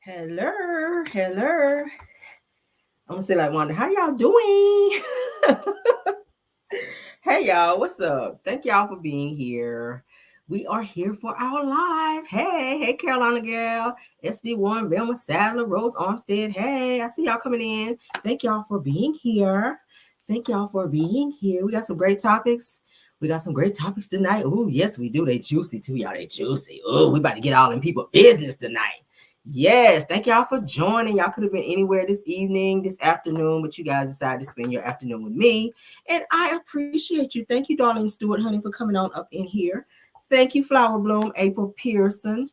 Hello, hello. I'm gonna say like Wanda, how y'all doing? Hey y'all, what's up? Thank y'all for being here. We are here for our live. Hey, Carolina Gal, SD1, Velma Sadler, Rose Armstead. Hey, I see y'all coming in. Thank y'all for being here. Thank y'all for being here. We got some great topics. We got some great topics tonight. Oh, yes, we do. They juicy too, y'all. They juicy. Oh, we about to get all in people business tonight. Yes, thank y'all for joining. Y'all could have been anywhere this evening, this afternoon, but you guys decided to spend your afternoon with me. And I appreciate you. Thank you, darling Stewart, honey, for coming on up in here. Thank you, Flower Bloom, April Pearson.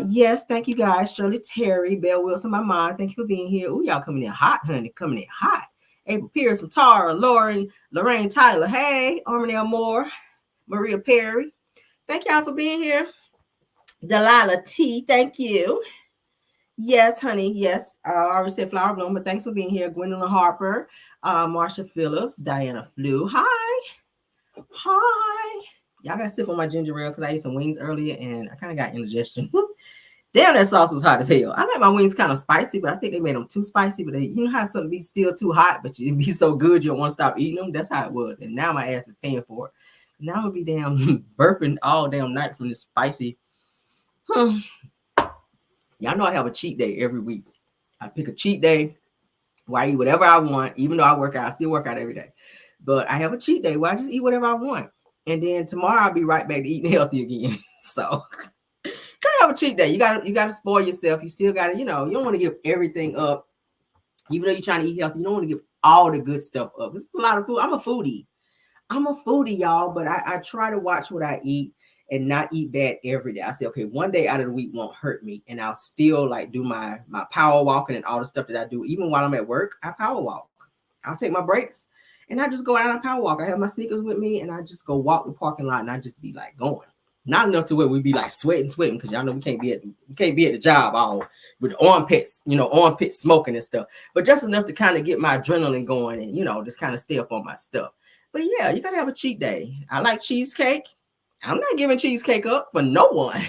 Yes, thank you guys. Shirley Terry, Belle Wilson, my mom. Thank you for being here. Ooh, y'all coming in hot, honey. Coming in hot. April Pearson, Tara, Lauren, Lorraine Tyler. Hey, Armanelle Moore, Maria Perry. Thank y'all for being here. Delilah T, thank you. Yes, honey. Yes. I already said Flower Bloom, but thanks for being here. Gwendolyn Harper, Marsha Phillips, Diana Flew. Hi. Hi. Y'all got to sip on my ginger ale because I ate some wings earlier and I kind of got indigestion. Damn, that sauce was hot as hell. I like my wings kind of spicy, but I think they made them too spicy. But you know how something be still too hot, but it be so good you don't want to stop eating them? That's how it was. And now my ass is paying for it. Now I'm going to be damn burping all damn night from this spicy. Y'all know I have a cheat day every week. I pick a cheat day where I eat whatever I want, even though I work out. I still work out every day. But I have a cheat day where I just eat whatever I want. And then tomorrow I'll be right back to eating healthy again. So gotta have a cheat day. You gotta spoil yourself. You still gotta, you don't want to give everything up. Even though you're trying to eat healthy, you don't want to give all the good stuff up. It's a lot of food. I'm a foodie. Y'all, but I try to watch what I eat and not eat bad every day. I say, okay, one day out of the week won't hurt me, and I'll still like do my power walking and all the stuff that I do. Even while I'm at work, I power walk. I'll take my breaks, and I just go out and power walk. I have my sneakers with me, and I just go walk the parking lot, and I just be like going. Not enough to where we be like sweating, because y'all know we can't be at the job all with armpits, armpit smoking and stuff. But just enough to kind of get my adrenaline going and just kind of stay up on my stuff. But yeah, you gotta have a cheat day. I like cheesecake. I'm not giving cheesecake up for no one.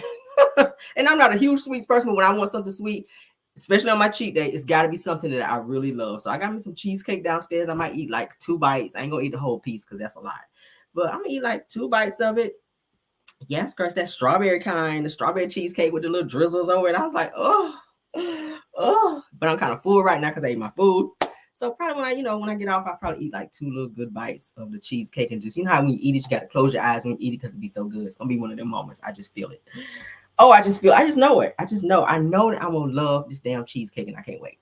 And I'm not a huge sweets person, but when I want something sweet, especially on my cheat day, it's got to be something that I really love. So I got me some cheesecake downstairs. I might eat like 2 bites. I ain't gonna eat the whole piece because that's a lot. But I'm gonna eat like 2 bites of it. Yes, crush that strawberry kind, the strawberry cheesecake with the little drizzles over it. I was like, oh. But I'm kind of full right now because I ate my food. So probably when I get off, I'll probably eat like 2 little good bites of the cheesecake and just, how when you eat it, you got to close your eyes when you eat it because it be so good. It's going to be one of them moments. I just feel it. Oh, I just know it. I know that I'm going to love this damn cheesecake and I can't wait.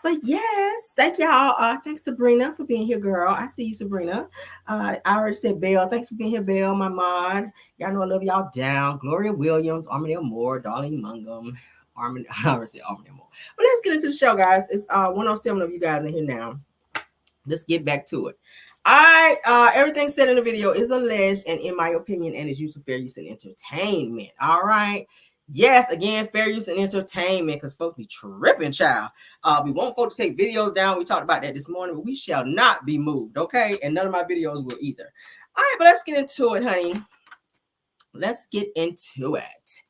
But yes, thank y'all. Thanks, Sabrina, for being here, girl. I see you, Sabrina. I already said Belle. Thanks for being here, Belle, my mod. Y'all know I love y'all down. Gloria Williams, Armanelle Moore, Darlene Mungum. I already said Armanelle Moore. But let's get into the show, guys. It's 107 of you guys in here now. Let's get back to it. All right, everything said in the video is alleged and in my opinion and is use of fair use and entertainment. All right. Yes, again, fair use and entertainment because folks be tripping, child. We want folks to take videos down. We talked about that this morning, but we shall not be moved, okay? And none of my videos will either. All right, but let's get into it, honey. Let's get into it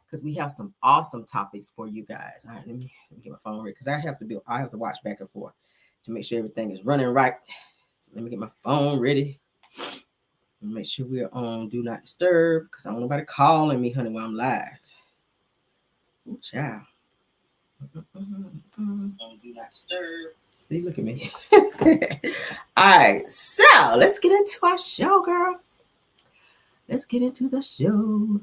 because we have some awesome topics for you guys. All right, let me get my phone ready because I have to watch back and forth to make sure everything is running right. So let me get my phone ready. And make sure we're on Do Not Disturb because I don't want nobody calling me, honey, while I'm live. Ooh, child. On Do Not Disturb. See, look at me. All right, so let's get into our show, girl. Let's get into the show.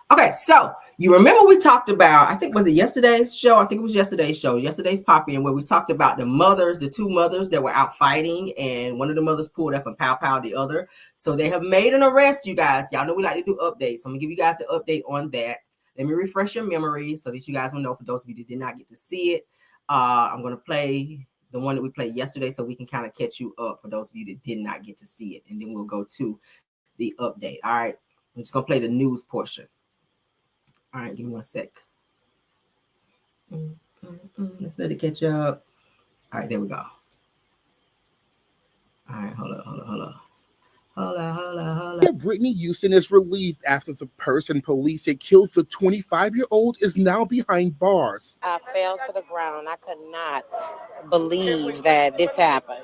Okay, so you remember we talked about, I think, was it yesterday's show? I think it was yesterday's show, yesterday's pop-in, where we talked about the 2 mothers that were out fighting, and one of the mothers pulled up and pow the other. So they have made an arrest, you guys. Y'all know we like to do updates. So I'm going to give you guys the update on that. Let me refresh your memory so that you guys will know, for those of you that did not get to see it. I'm going to play the one that we played yesterday so we can kind of catch you up for those of you that did not get to see it. And then we'll go to the update. All right. I'm just going to play the news portion. All right, give me 1 sec. Let's let it catch up. All right, there we go. All right, hold up. Holla. Brittany Houston is relieved after the person police had killed the 25-year-old is now behind bars. I fell to the ground. I could not believe that this happened.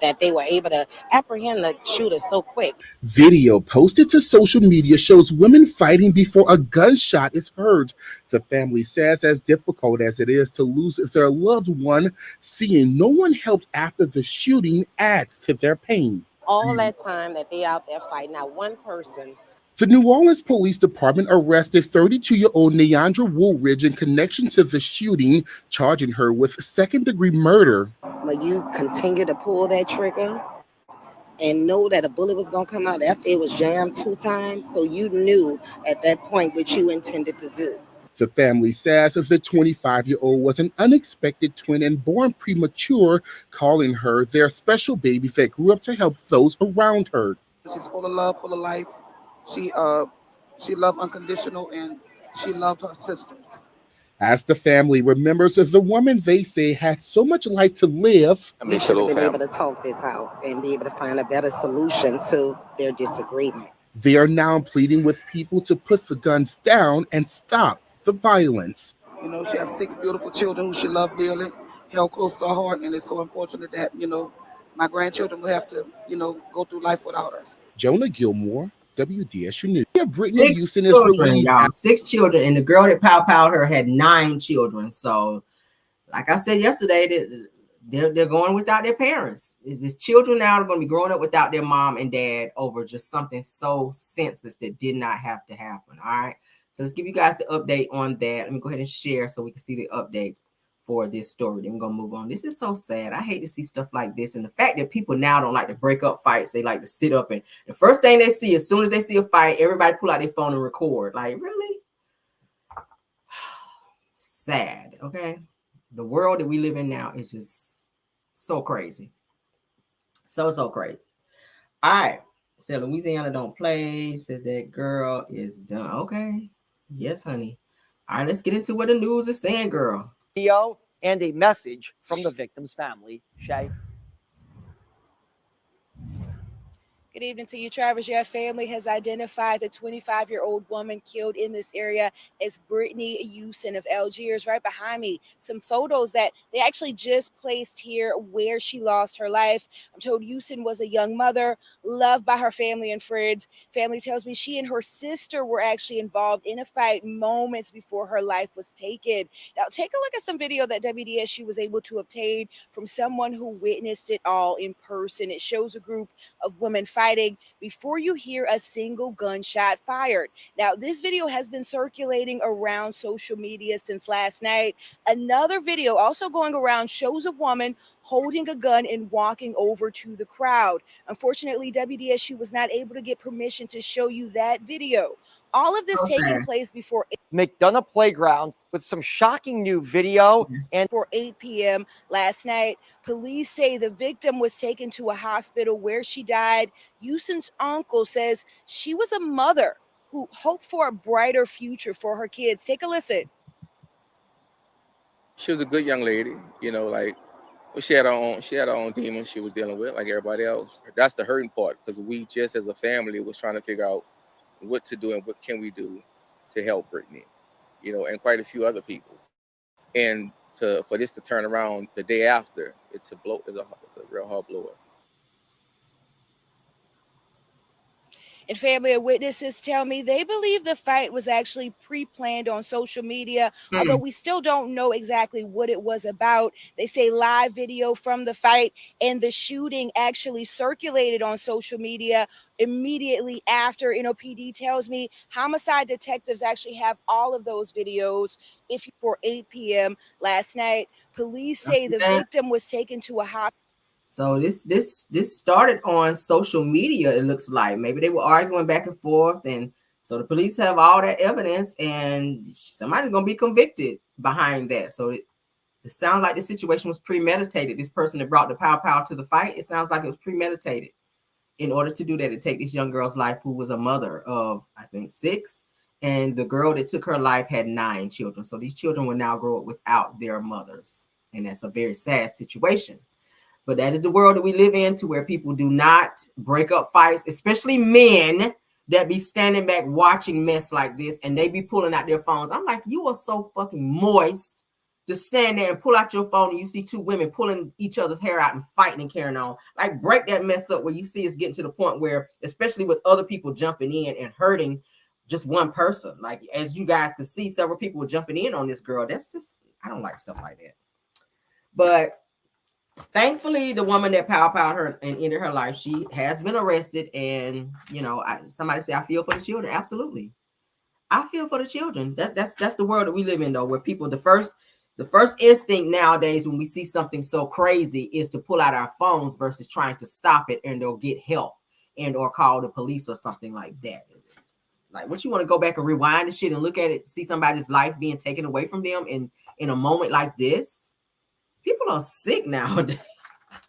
That they were able to apprehend the shooter so quick. Video posted to social media shows women fighting before a gunshot is heard. The family says, as difficult as it is to lose their loved one, seeing no one helped after the shooting adds to their pain. All that time that they out there fighting, not one person. The New Orleans Police Department arrested 32-year-old Neandra Woolridge in connection to the shooting, charging her with second-degree murder. But you continue to pull that trigger and know that a bullet was going to come out after it was jammed 2 times, so you knew at that point what you intended to do. The family says the 25-year-old was an unexpected twin and born premature, calling her their special baby that grew up to help those around her. She's full of love, full of life. She loved unconditional, and she loved her sisters. As the family remembers the woman they say had so much life to live, we should have been able to talk this out and be able to find a better solution to their disagreement. They are now pleading with people to put the guns down and stop the violence. She has 6 beautiful children who she loved dearly, held close to her heart, and it's so unfortunate that, my grandchildren will have to, go through life without her. Jonah Gilmore, WDSU News. Brittany 6 Houston is children, relieved. y'all. 6 children, and the girl that powed her had 9 children. So, like I said yesterday, they're going without their parents. Is these children now are going to be growing up without their mom and dad over just something so senseless that did not have to happen. All right. So let's give you guys the update on that. Let me go ahead and share so we can see the update for this story. Then we're going to move on. This is so sad. I hate to see stuff like this. And the fact that people now don't like to break up fights. They like to sit up, and the first thing they see, as soon as they see a fight, everybody pull out their phone and record. Like, really? Sad. Okay. The world that we live in now is just so crazy. So crazy. All right. So Louisiana don't play. Says that girl is done. Okay. Yes, honey. All right, let's get into what the news is saying, girl. Video and a message from the victim's family. Shay. Good evening to you, Travis. Your family has identified the 25-year-old woman killed in this area as Brittany Houston of Algiers. Right behind me, some photos that they actually just placed here where she lost her life. I'm told Houston was a young mother, loved by her family and friends. Family tells me she and her sister were actually involved in a fight moments before her life was taken. Now, take a look at some video that WDSU was able to obtain from someone who witnessed it all in person. It shows a group of women fighting before you hear a single gunshot fired. Now, this video has been circulating around social media since last night. Another video also going around shows a woman holding a gun and walking over to the crowd. Unfortunately, WDSU was not able to get permission to show you that video. All of this taking place before McDonough Playground with some shocking new video. And for 8 p.m. last night, police say the victim was taken to a hospital where she died. Houston's uncle says she was a mother who hoped for a brighter future for her kids. Take a listen. She was a good young lady, but she had her own demons she was dealing with like everybody else. That's the hurting part, because we just as a family was trying to figure out what to do and what can we do to help Brittany, and quite a few other people. And for this to turn around the day after, it's a real hard blow. And family and witnesses tell me they believe the fight was actually pre-planned on social media, although we still don't know exactly what it was about. They say live video from the fight and the shooting actually circulated on social media immediately after. NOPD tells me homicide detectives actually have all of those videos. For 8 p.m. last night, police say the victim was taken to a hospital. So this started on social media. It looks like maybe they were arguing back and forth, and so the police have all that evidence, and somebody's gonna be convicted behind that. So it sounds like the situation was premeditated. This person that brought the pow to the fight, it sounds like it was premeditated in order to do that, to take this young girl's life, who was a mother of, I think, 6, and the girl that took her life had 9 children. So these children will now grow up without their mothers, and that's a very sad situation. But that is the world that we live in, to where people do not break up fights, especially men that be standing back watching mess like this, and they be pulling out their phones. I'm like, you are so fucking moist to stand there and pull out your phone and you see two women pulling each other's hair out and fighting and carrying on. Like, break that mess up where you see it's getting to the point where, especially with other people jumping in and hurting just one person. Like, as you guys can see, several people were jumping in on this girl. That's just, I don't like stuff like that. But thankfully, the woman that powwowed her and ended her life, she has been arrested. And, you know, somebody say, I feel for the children. Absolutely. I feel for the children. That's the world that we live in, though, where people, the first instinct nowadays when we see something so crazy is to pull out our phones versus trying to stop it, and they'll get help and or call the police or something like that. Like, what, you want to go back and rewind the shit and look at it, see somebody's life being taken away from them in a moment like this? People are sick nowadays.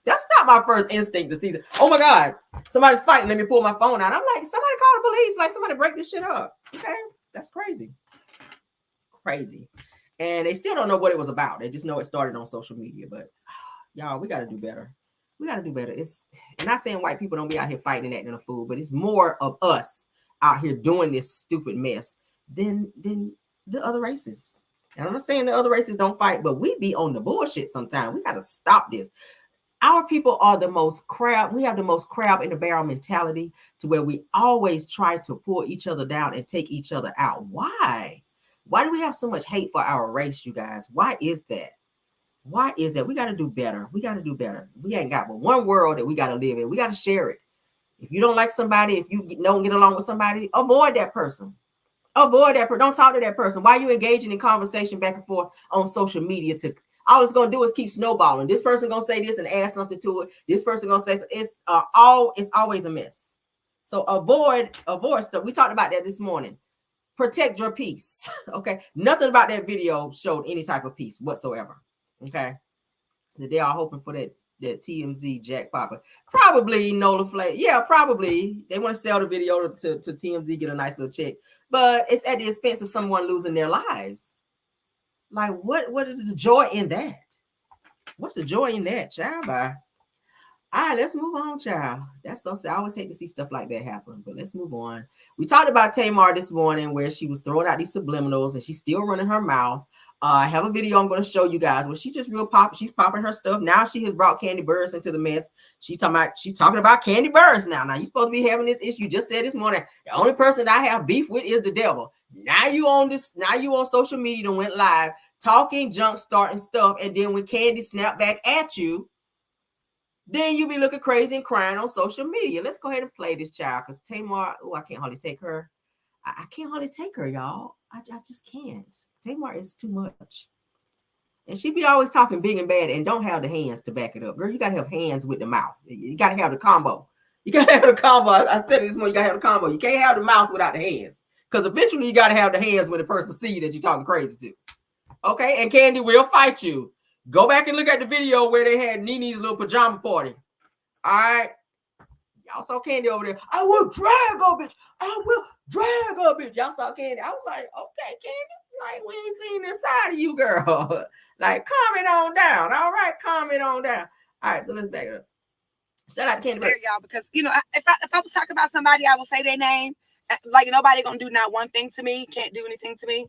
That's not my first instinct to see, oh my God, somebody's fighting, let me pull my phone out. I'm like, somebody call the police, like somebody break this shit up. Okay, that's crazy. Crazy. And they still don't know what it was about. They just know it started on social media. But y'all, we got to do better. We got to do better. It's not saying white people don't be out here fighting and acting a fool, but it's more of us out here doing this stupid mess than the other races. And I'm not saying the other races don't fight, but we be on the bullshit sometimes. We got to stop this. Our people are the most crab. We have the most crab in the barrel mentality, to where we always try to pull each other down and take each other out. Why? Why do we have so much hate for our race, you guys? Why is that? Why is that? We got to do better. We got to do better. We ain't got but one world that we got to live in. We got to share it. If you don't like somebody, if you don't get along with somebody, avoid that person. Avoid that person. Don't talk to that person. Why are you engaging in conversation back and forth on social media? All it's gonna do is keep snowballing. This person gonna say this and add something to it. This person gonna say it's always a mess. So avoid stuff. We talked about that this morning. Protect your peace. Okay. Nothing about that video showed any type of peace whatsoever. Okay. They are hoping for that TMZ jackpot. Probably Nola Flake. Yeah, probably. They want to sell the video to TMZ, get a nice little check. But it's at the expense of someone losing their lives. Like, what is the joy in that? What's the joy in that, child? Bye. All right, let's move on, child. That's so sad. I always hate to see stuff like that happen, but let's move on. We talked about Tamar this morning, where she was throwing out these subliminals and she's still running her mouth. I have a video I'm going to show you guys where she just she's popping her stuff. Now she has brought Kandi Burruss into the mess. She's talking about Kandi Burruss now. Now, you're supposed to be having this issue. You just said this morning, the only person I have beef with is the devil. Now you on social media and went live talking junk, starting stuff, and then when Kandi snapped back at you, then you be looking crazy and crying on social media. Let's go ahead and play this, child, because Tamar, I can't hardly take her. I can't hardly take her, y'all. I just can't. Tamar is too much. And she be always talking big and bad and don't have the hands to back it up. Girl, you got to have hands with the mouth. You got to have the combo. You got to have the combo. I said it this morning, you got to have the combo. You can't have the mouth without the hands. Because eventually you got to have the hands when the person see you that you're talking crazy to. Okay? And Kandi will fight you. Go back and look at the video where they had Nene's little pajama party. All right? Y'all saw Kandi over there. I will drag her, bitch. I will drag her, bitch. Y'all saw Kandi. I was like, okay, Kandi. Like, we ain't seen this side of you, girl. Like, calm it on down. All right? Calm it on down. All right, so let's back it up. Shout out to Kandi. There, y'all, because, you know, if I was talking about somebody, I will say their name. Like, nobody gonna do not one thing to me, can't do anything to me.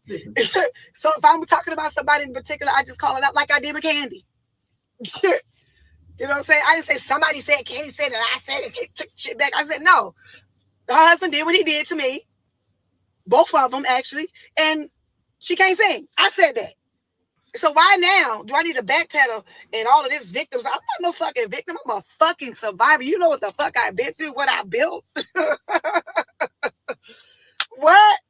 So if I'm talking about somebody in particular, I just call it out like I did with Kandi. You know what I'm saying? I didn't say somebody said, Kandi said it, I said it, took shit back. I said, no. Her husband did what he did to me. Both of them, actually. And she can't sing. I said that. So why now do I need to backpedal and all of this victims? I'm not no fucking victim. I'm a fucking survivor. You know what the fuck I've been through, what I built? What?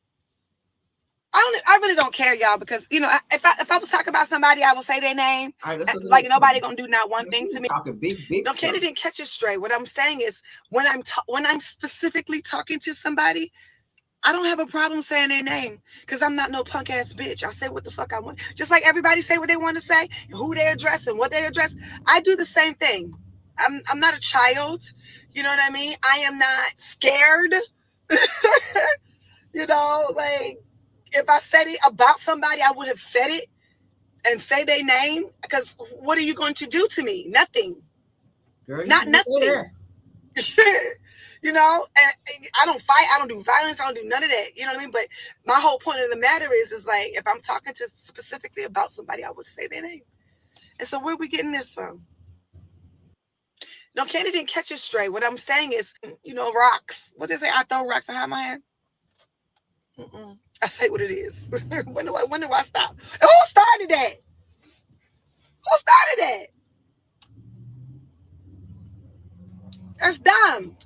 I really don't care, y'all, because, you know, if I was talking about somebody, I will say their name. Right, like, nobody gonna do not one thing to me. Big no, Kandi didn't catch it straight. What I'm saying is, when I'm specifically talking to somebody, I don't have a problem saying their name, because I'm not no punk ass bitch. I say what the fuck I want. Just like everybody say what they want to say, who they address and what they address. I do the same thing. I'm not a child. You know what I mean? I am not scared. You know, like, if I said it about somebody, I would have said it and say their name, because what are you going to do to me? Nothing. Girl, Not nothing. You know, and I don't fight. I don't do violence. I don't do none of that. You know what I mean? But my whole point of the matter is like, if I'm talking to specifically about somebody, I would say their name. And so where are we getting this from? No, Kandi didn't catch it straight. What I'm saying is, you know, rocks. What they say? I throw rocks and hide my hand. I say what it is. when do I stop? And who started that? Who started that? That's dumb.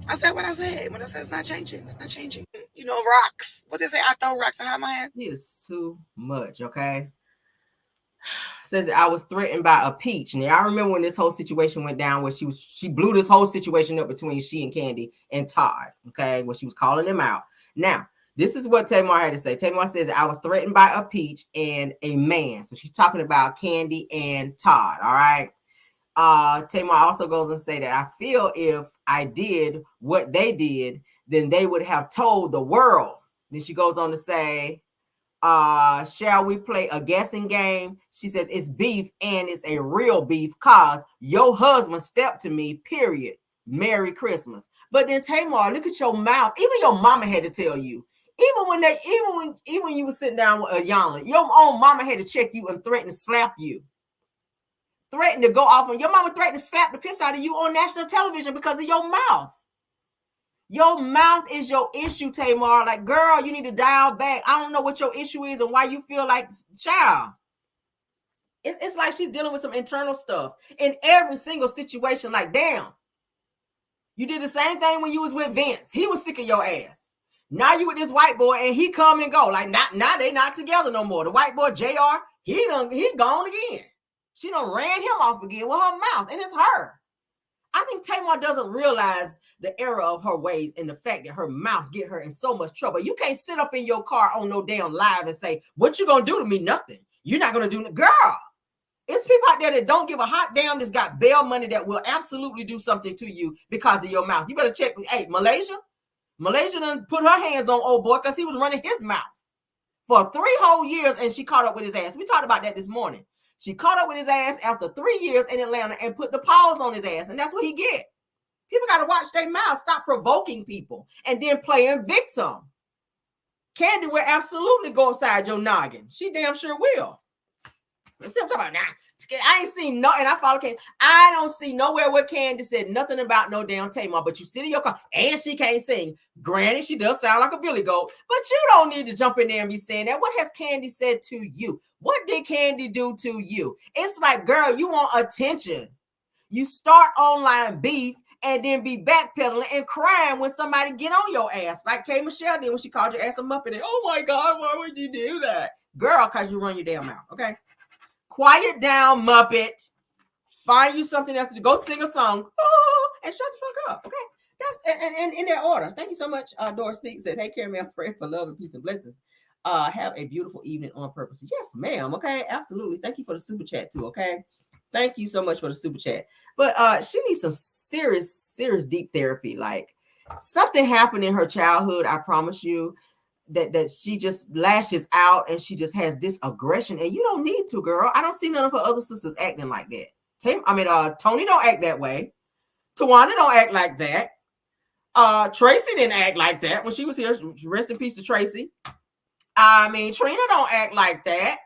I said what I said. When I said it's not changing, it's not changing. You know, rocks. What they say? I throw rocks and hide my hand. It's too much, okay? Says that I was threatened by a peach. Now I remember when this whole situation went down, where she blew this whole situation up between she and Kandi and Todd, okay, when she was calling them out. Now, this is what Tamar had to say. Tamar says that I was threatened by a peach and a man. So she's talking about Kandi and Todd, all right? Tamar also goes and say that I feel if I did what they did, then they would have told the world. Then she goes on to say, shall we play a guessing game? She says it's beef and it's a real beef cause your husband stepped to me, period. Merry Christmas. But then Tamar, look at your mouth. Even your mama had to tell you. Even when you were sitting down with Ayanla, your own mama had to check you and threaten to slap you. Threatened to go off on your mama, threatened to slap the piss out of you on national television because of your mouth. Your mouth is your issue, Tamar. Like, girl, you need to dial back. I don't know what your issue is and why you feel like, child. It's like she's dealing with some internal stuff in every single situation. Like, damn, you did the same thing when you was with Vince. He was sick of your ass. Now you with this white boy and he come and go. Like, now they not together no more. The white boy, JR, he gone again. She done ran him off again with her mouth, and it's her. I think Tamar doesn't realize the error of her ways and the fact that her mouth get her in so much trouble. You can't sit up in your car on no damn live and say, what you gonna do to me? Nothing. You're not gonna do it. Girl, it's people out there that don't give a hot damn that's got bail money that will absolutely do something to you because of your mouth. You better check. Hey, Malaysia done put her hands on old boy because he was running his mouth for 3 whole years, and she caught up with his ass. We talked about that this morning. She caught up with his ass after 3 years in Atlanta and put the pause on his ass. And that's what he get. People got to watch their mouth. Stop provoking people and then playing victim. Kandi will absolutely go inside your noggin. She damn sure will. See what I'm talking about now? I ain't seen no, and I follow Kandi. I don't see nowhere where Kandi said nothing about no damn Tamar, but you sit in your car and she can't sing. Granted, she does sound like a billy goat, but you don't need to jump in there and be saying that. What has Kandi said to you? What did Kandi do to you? It's like, girl, you want attention. You start online beef and then be backpedaling and crying when somebody get on your ass, like K. Michelle did when she called your ass a muppet. And, oh my God, why would you do that? Girl, because you run your damn mouth, okay? Quiet down, Muppet. Find you something else to do. Go sing a song. Oh, and shut the fuck up. Okay. That's and in that order. Thank you so much. Doris Sneak said, hey, Carrie, I'm praying for love and peace and blessings. Have a beautiful evening on purpose. Yes, ma'am. Okay. Absolutely. Thank you for the super chat too. Okay. Thank you so much for the super chat. But she needs some serious deep therapy. Like, something happened in her childhood, I promise you. That she just lashes out and she just has this aggression, and you don't need to, girl. I don't see none of her other sisters acting like that. Tony don't act that way. Tawana don't act like that. Tracy didn't act like that when she was here. Rest in peace to Tracy. Trina don't act like that.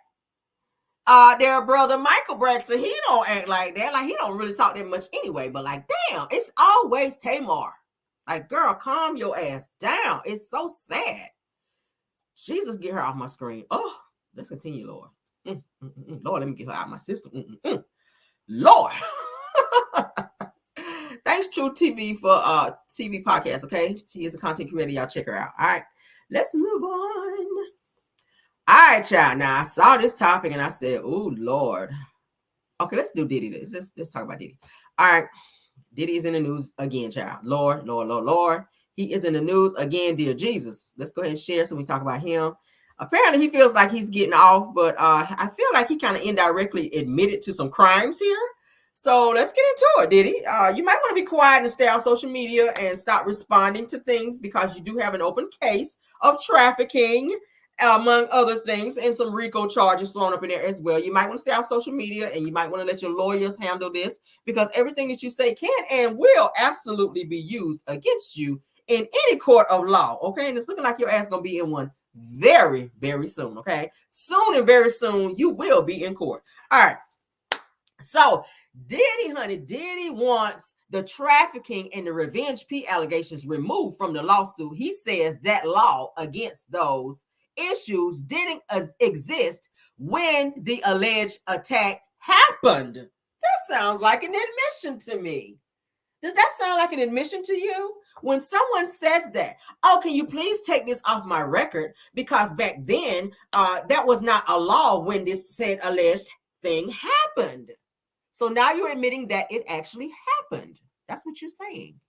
Their brother Michael Braxton, he don't act like that. Like, he don't really talk that much anyway. But like, damn, it's always Tamar. Like, girl, calm your ass down. It's so sad. Jesus, get her off my screen. Oh, let's continue, Lord. Lord, let me get her out of my system. Lord. Thanks, True TV, for TV podcast, okay? She is a content creator. Y'all check her out. All right, let's move on. All right, child. Now, I saw this topic and I said, oh, Lord. Okay, let's do Diddy. Let's talk about Diddy. All right. Diddy is in the news again, child. Lord. He is in the news again, dear Jesus. Let's go ahead and share so we talk about him. Apparently, he feels like he's getting off, but I feel like he kind of indirectly admitted to some crimes here. So let's get into it, Diddy. You might want to be quiet and stay on social media and stop responding to things because you do have an open case of trafficking. among other things, and some RICO charges thrown up in there as well. You might want to stay off social media, and you might want to let your lawyers handle this, because everything that you say can and will absolutely be used against you in any court of law. Okay, and it's looking like your ass gonna be in one very, very soon. Okay, soon and very soon you will be in court. All right. So Diddy, honey, Diddy wants the trafficking and the revenge P allegations removed from the lawsuit. He says that law against those issues didn't exist when the alleged attack happened. That sounds like an admission to me. Does that sound like an admission to you? When someone says that, oh, can you please take this off my record? Because back then, that was not a law when this said alleged thing happened. So now you're admitting that it actually happened. That's what you're saying.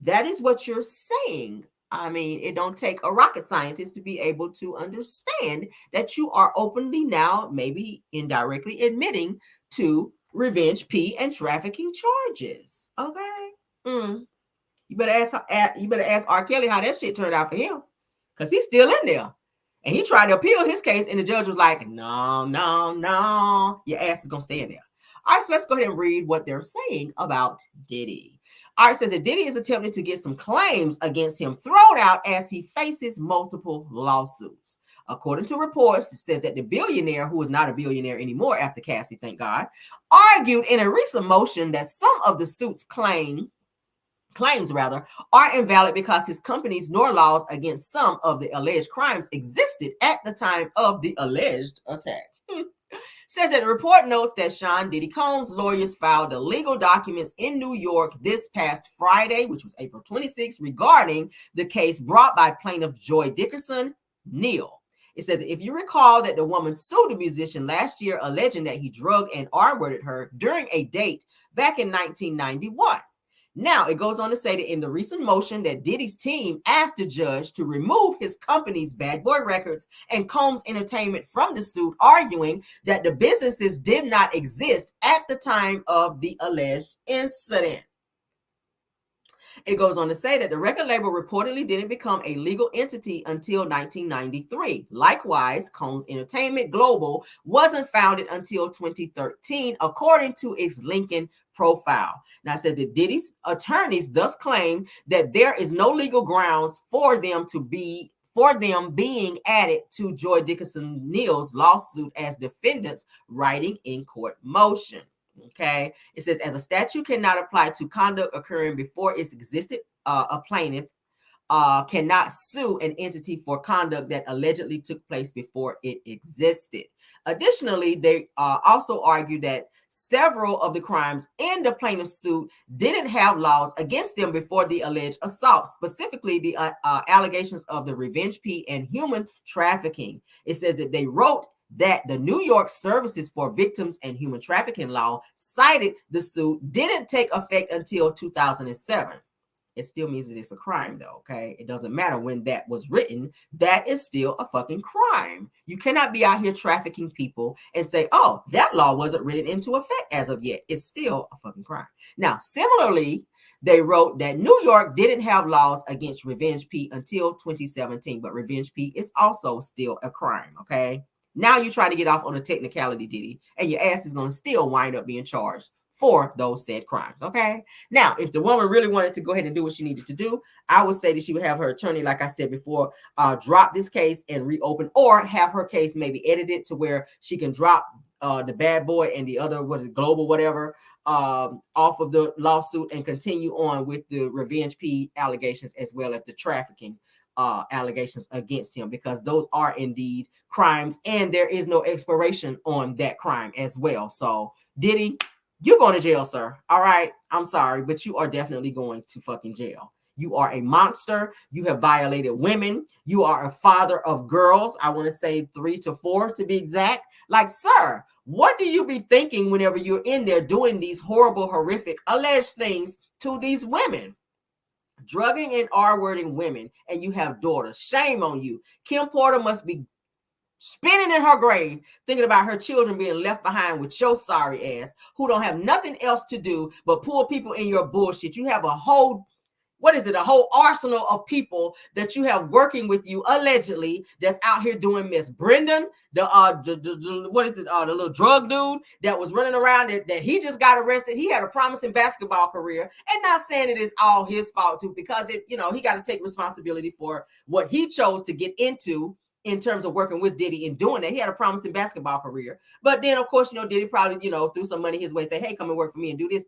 That is what you're saying. I mean, it don't take a rocket scientist to be able to understand that you are openly now, maybe indirectly admitting to revenge P and trafficking charges. Okay. You better ask R. Kelly how that shit turned out for him, because he's still in there. And he tried to appeal his case, and the judge was like, no, your ass is gonna stay in there. All right, so let's go ahead and read what they're saying about Diddy. All right, it says that Diddy is attempting to get some claims against him thrown out as he faces multiple lawsuits. According to reports, it says that the billionaire, who is not a billionaire anymore after Cassie, thank God, argued in a recent motion that some of the suit's claims are invalid because his companies nor laws against some of the alleged crimes existed at the time of the alleged attack. Says that the report notes that Sean Diddy Combs' lawyers filed the legal documents in New York this past Friday, which was April 26th, regarding the case brought by plaintiff Joy Dickerson Neal. It says that if you recall that the woman sued the musician last year, alleging that he drugged and R-worded her during a date back in 1991. Now, it goes on to say that in the recent motion that Diddy's team asked the judge to remove his company's Bad Boy Records and Combs Entertainment from the suit, arguing that the businesses did not exist at the time of the alleged incident. It goes on to say that the record label reportedly didn't become a legal entity until 1993. Likewise, Combs Entertainment Global wasn't founded until 2013, according to its LinkedIn profile. Now, it says that Diddy's attorneys thus claim that there is no legal grounds for them being added to Joy Dickerson Neal's lawsuit as defendants writing in court motion. Okay, it says as a statute cannot apply to conduct occurring before it's existed, a plaintiff cannot sue an entity for conduct that allegedly took place before it existed. Additionally, they also argue that several of the crimes in the plaintiff's suit didn't have laws against them before the alleged assault, specifically the allegations of the revenge P and human trafficking. It says that they wrote that the New York Services for Victims and Human Trafficking law cited the suit didn't take effect until 2007. It still means that it's a crime, though, okay? It doesn't matter when that was written. That is still a fucking crime. You cannot be out here trafficking people and say, oh, that law wasn't written into effect as of yet. It's still a fucking crime. Now, similarly, they wrote that New York didn't have laws against revenge P until 2017, but revenge P is also still a crime, okay? Now you're trying to get off on a technicality, Diddy, and your ass is going to still wind up being charged for those said crimes, okay? Now, if the woman really wanted to go ahead and do what she needed to do, I would say that she would have her attorney, like I said before, drop this case and reopen, or have her case maybe edited to where she can drop the Bad Boy and the other, Global, whatever, off of the lawsuit and continue on with the revenge P allegations as well as the trafficking allegations against him, because those are indeed crimes and there is no expiration on that crime as well. So Diddy, you're going to jail, sir. All right. I'm sorry, but you are definitely going to fucking jail. You are a monster. You have violated women. You are a father of girls. I want to say 3 to 4 to be exact. Like, sir, what do you be thinking whenever you're in there doing these horrible, horrific, alleged things to these women? Drugging and R-wording women, and you have daughters. Shame on you. Kim Porter must be spinning in her grave, thinking about her children being left behind with your sorry ass, who don't have nothing else to do but pull people in your bullshit. You have a whole, what is it? A whole arsenal of people that you have working with you allegedly that's out here doing Miss Brendan, the what is it? The little drug dude that was running around that he just got arrested. He had a promising basketball career, and not saying it is all his fault too, because it, you know, he got to take responsibility for what he chose to get into in terms of working with Diddy and doing that. He had a promising basketball career. But then, of course, you know, Diddy probably, you know, threw some money his way, say, hey, come and work for me and do this,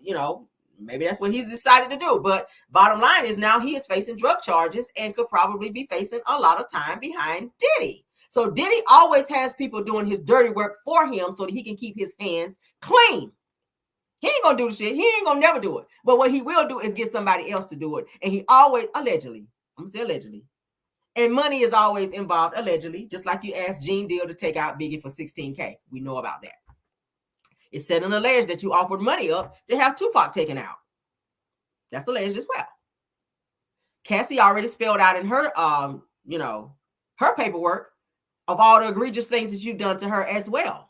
you know, maybe that's what he's decided to do. But bottom line is now he is facing drug charges and could probably be facing a lot of time behind Diddy. So Diddy always has people doing his dirty work for him so that he can keep his hands clean. He ain't gonna do the shit. He ain't gonna never do it. But what he will do is get somebody else to do it. And he always, allegedly, I'm gonna say allegedly, and money is always involved, allegedly, just like you asked Gene Deal to take out Biggie for $16K. We know about that. It's said and alleged that you offered money up to have Tupac taken out. That's alleged as well. Cassie already spelled out in her, you know, her paperwork of all the egregious things that you've done to her as well.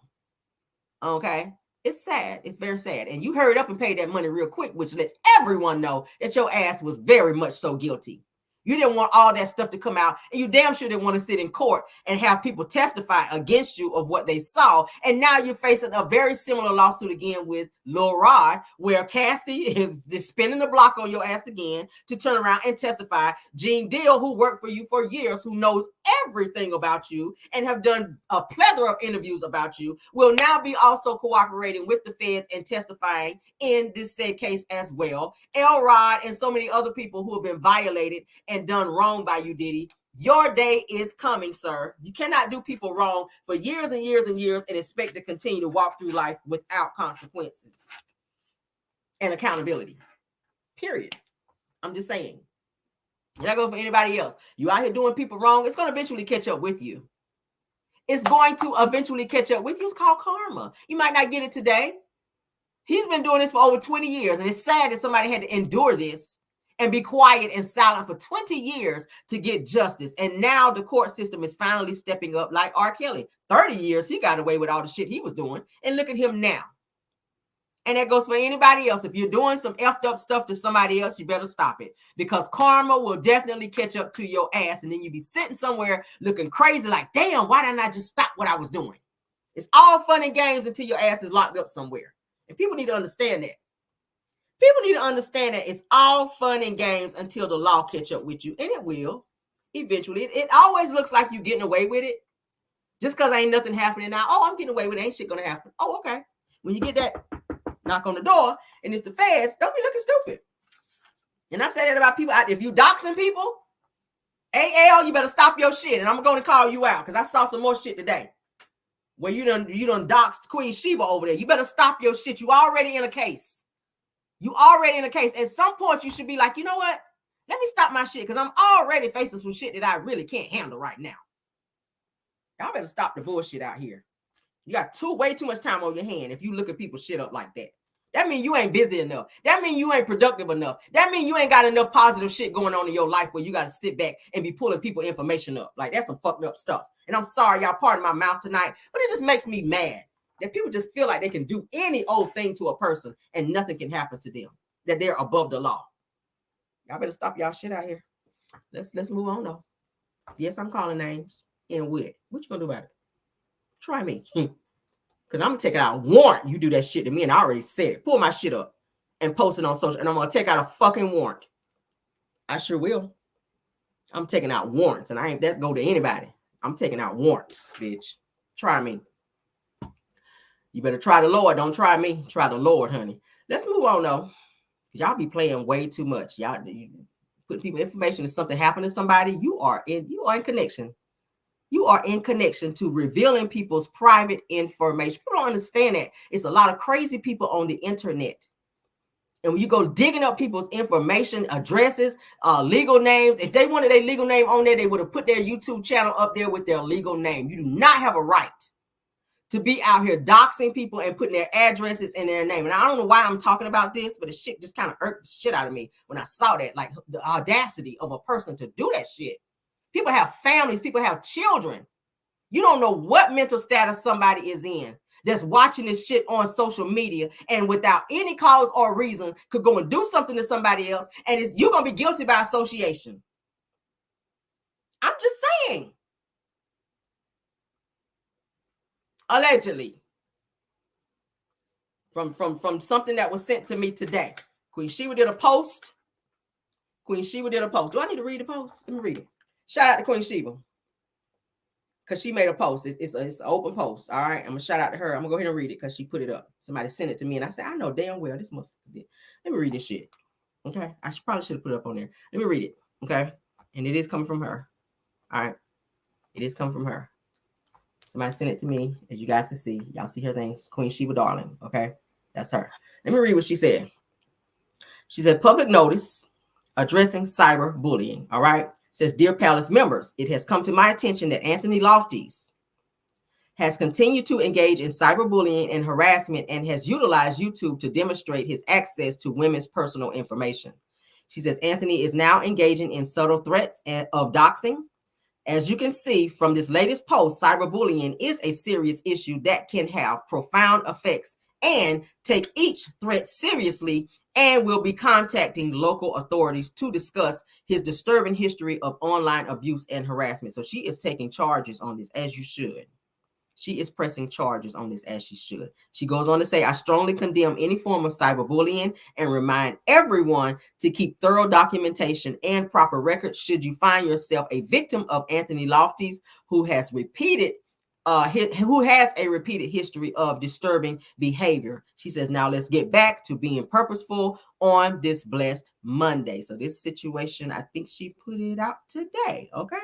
Okay? It's sad. It's very sad. And you hurried up and paid that money real quick, which lets everyone know that your ass was very much so guilty. You didn't want all that stuff to come out, and you damn sure didn't want to sit in court and have people testify against you of what they saw. And now you're facing a very similar lawsuit again with Lil Rod, where Cassie is just spinning the block on your ass again to turn around and testify. Gene Deal, who worked for you for years, who knows everything about you and have done a plethora of interviews about you, will now be also cooperating with the feds and testifying in this said case as well. L Rod and so many other people who have been violated and done wrong by you, Diddy. Your day is coming, sir. You cannot do people wrong for years and years and years and expect to continue to walk through life without consequences and accountability. Period. I'm just saying. And that goes for anybody else. You out here doing people wrong, it's going to eventually catch up with you. It's going to eventually catch up with you. It's called karma. You might not get it today. He's been doing this for over 20 years, and it's sad that somebody had to endure this and be quiet and silent for 20 years to get justice. And now the court system is finally stepping up, like R. Kelly. 30 years, he got away with all the shit he was doing. And look at him now. And that goes for anybody else. If you're doing some effed up stuff to somebody else, you better stop it. Because karma will definitely catch up to your ass. And then you be sitting somewhere looking crazy like, damn, why didn't I just stop what I was doing? It's all fun and games until your ass is locked up somewhere. And people need to understand that. People need to understand that it's all fun and games until the law catch up with you. And it will eventually. It always looks like you're getting away with it. Just because ain't nothing happening now. Oh, I'm getting away with it. Ain't shit going to happen. Oh, okay. When you get that knock on the door and it's the feds, don't be looking stupid. And I say that about people out there. If you doxing people, AL, you better stop your shit. And I'm going to call you out because I saw some more shit today where you done doxed Queen Sheba over there. You better stop your shit. You already in a case. You already in a case. At some point, you should be like, you know what? Let me stop my shit because I'm already facing some shit that I really can't handle right now. Y'all better stop the bullshit out here. You got way too much time on your hand if you look at people's shit up like that. That means you ain't busy enough. That means you ain't productive enough. That means you ain't got enough positive shit going on in your life where you got to sit back and be pulling people information up. Like, that's some fucked up stuff. And I'm sorry, y'all, pardon my mouth tonight, but it just makes me mad that people just feel like they can do any old thing to a person and nothing can happen to them, that they're above the law. Y'all better stop y'all shit out here. Let's move on, though. Yes, I'm calling names. And what you gonna do about it? Try me. Because I'm going to take out a warrant. You do that shit to me, and I already said it. Pull my shit up and post it on social, and I'm going to take out a fucking warrant. I sure will. I'm taking out warrants, and I ain't that's go to anybody. I'm taking out warrants, bitch. Try me. You better try the Lord. Don't try me. Try the Lord, honey. Let's move on, though. Y'all be playing way too much. Y'all put people information if something happened to somebody. You are in connection. You are in connection to revealing people's private information. People don't understand that. It's a lot of crazy people on the internet. And when you go digging up people's information, addresses, legal names, if they wanted their legal name on there, they would have put their YouTube channel up there with their legal name. You do not have a right to be out here doxing people and putting their addresses in their name. And I don't know why I'm talking about this, but the shit just kind of irked the shit out of me when I saw that, like the audacity of a person to do that shit. People have families. People have children. You don't know what mental status somebody is in. that's watching this shit on social media and without any cause or reason could go and do something to somebody else, and you're going to be guilty by association. I'm just saying. Allegedly. From something that was sent to me today. Queen Sheba did a post. Do I need to read the post? Let me read it. Shout out to Queen Sheba. Because she made a post. It's an open post. All right. I'm going to shout out to her. I'm going to go ahead and read it because she put it up. Somebody sent it to me. And I said, I know damn well this motherfucker did. Let me read this shit. Okay. I probably should have put it up on there. Let me read it. Okay. And it is coming from her. All right. It is coming from her. Somebody sent it to me. As you guys can see. Y'all see her things. Queen Sheba Darling. Okay. That's her. Let me read what she said. She said, public notice addressing cyberbullying. All right. Says, Dear Palace members, it has come to my attention that Anthony Lofties has continued to engage in cyberbullying and harassment and has utilized YouTube to demonstrate his access to women's personal information. She says, Anthony is now engaging in subtle threats of doxing. As you can see from this latest post, cyberbullying is a serious issue that can have profound effects, and take each threat seriously, and will be contacting local authorities to discuss his disturbing history of online abuse and harassment. So she is taking charges on this, as you should. She is pressing charges on this, as she should. She goes on to say, I strongly condemn any form of cyberbullying and remind everyone to keep thorough documentation and proper records should you find yourself a victim of Anthony Lofties, who has a repeated history of disturbing behavior. She says, now let's get back to being purposeful on this blessed Monday. So this situation, I think she put it out today. Okay.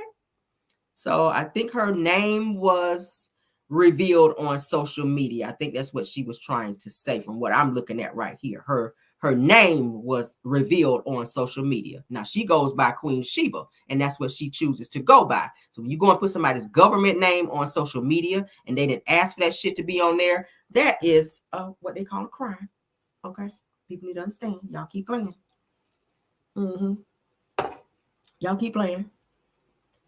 So I think her name was revealed on social media. I think that's what she was trying to say from what I'm looking at right here. Her name was revealed on social media. Now she goes by Queen Sheba, and that's what she chooses to go by. So when you go and put somebody's government name on social media and they didn't ask for that shit to be on there, that is what they call a crime. Okay, people need to understand. Y'all keep playing. Y'all keep playing.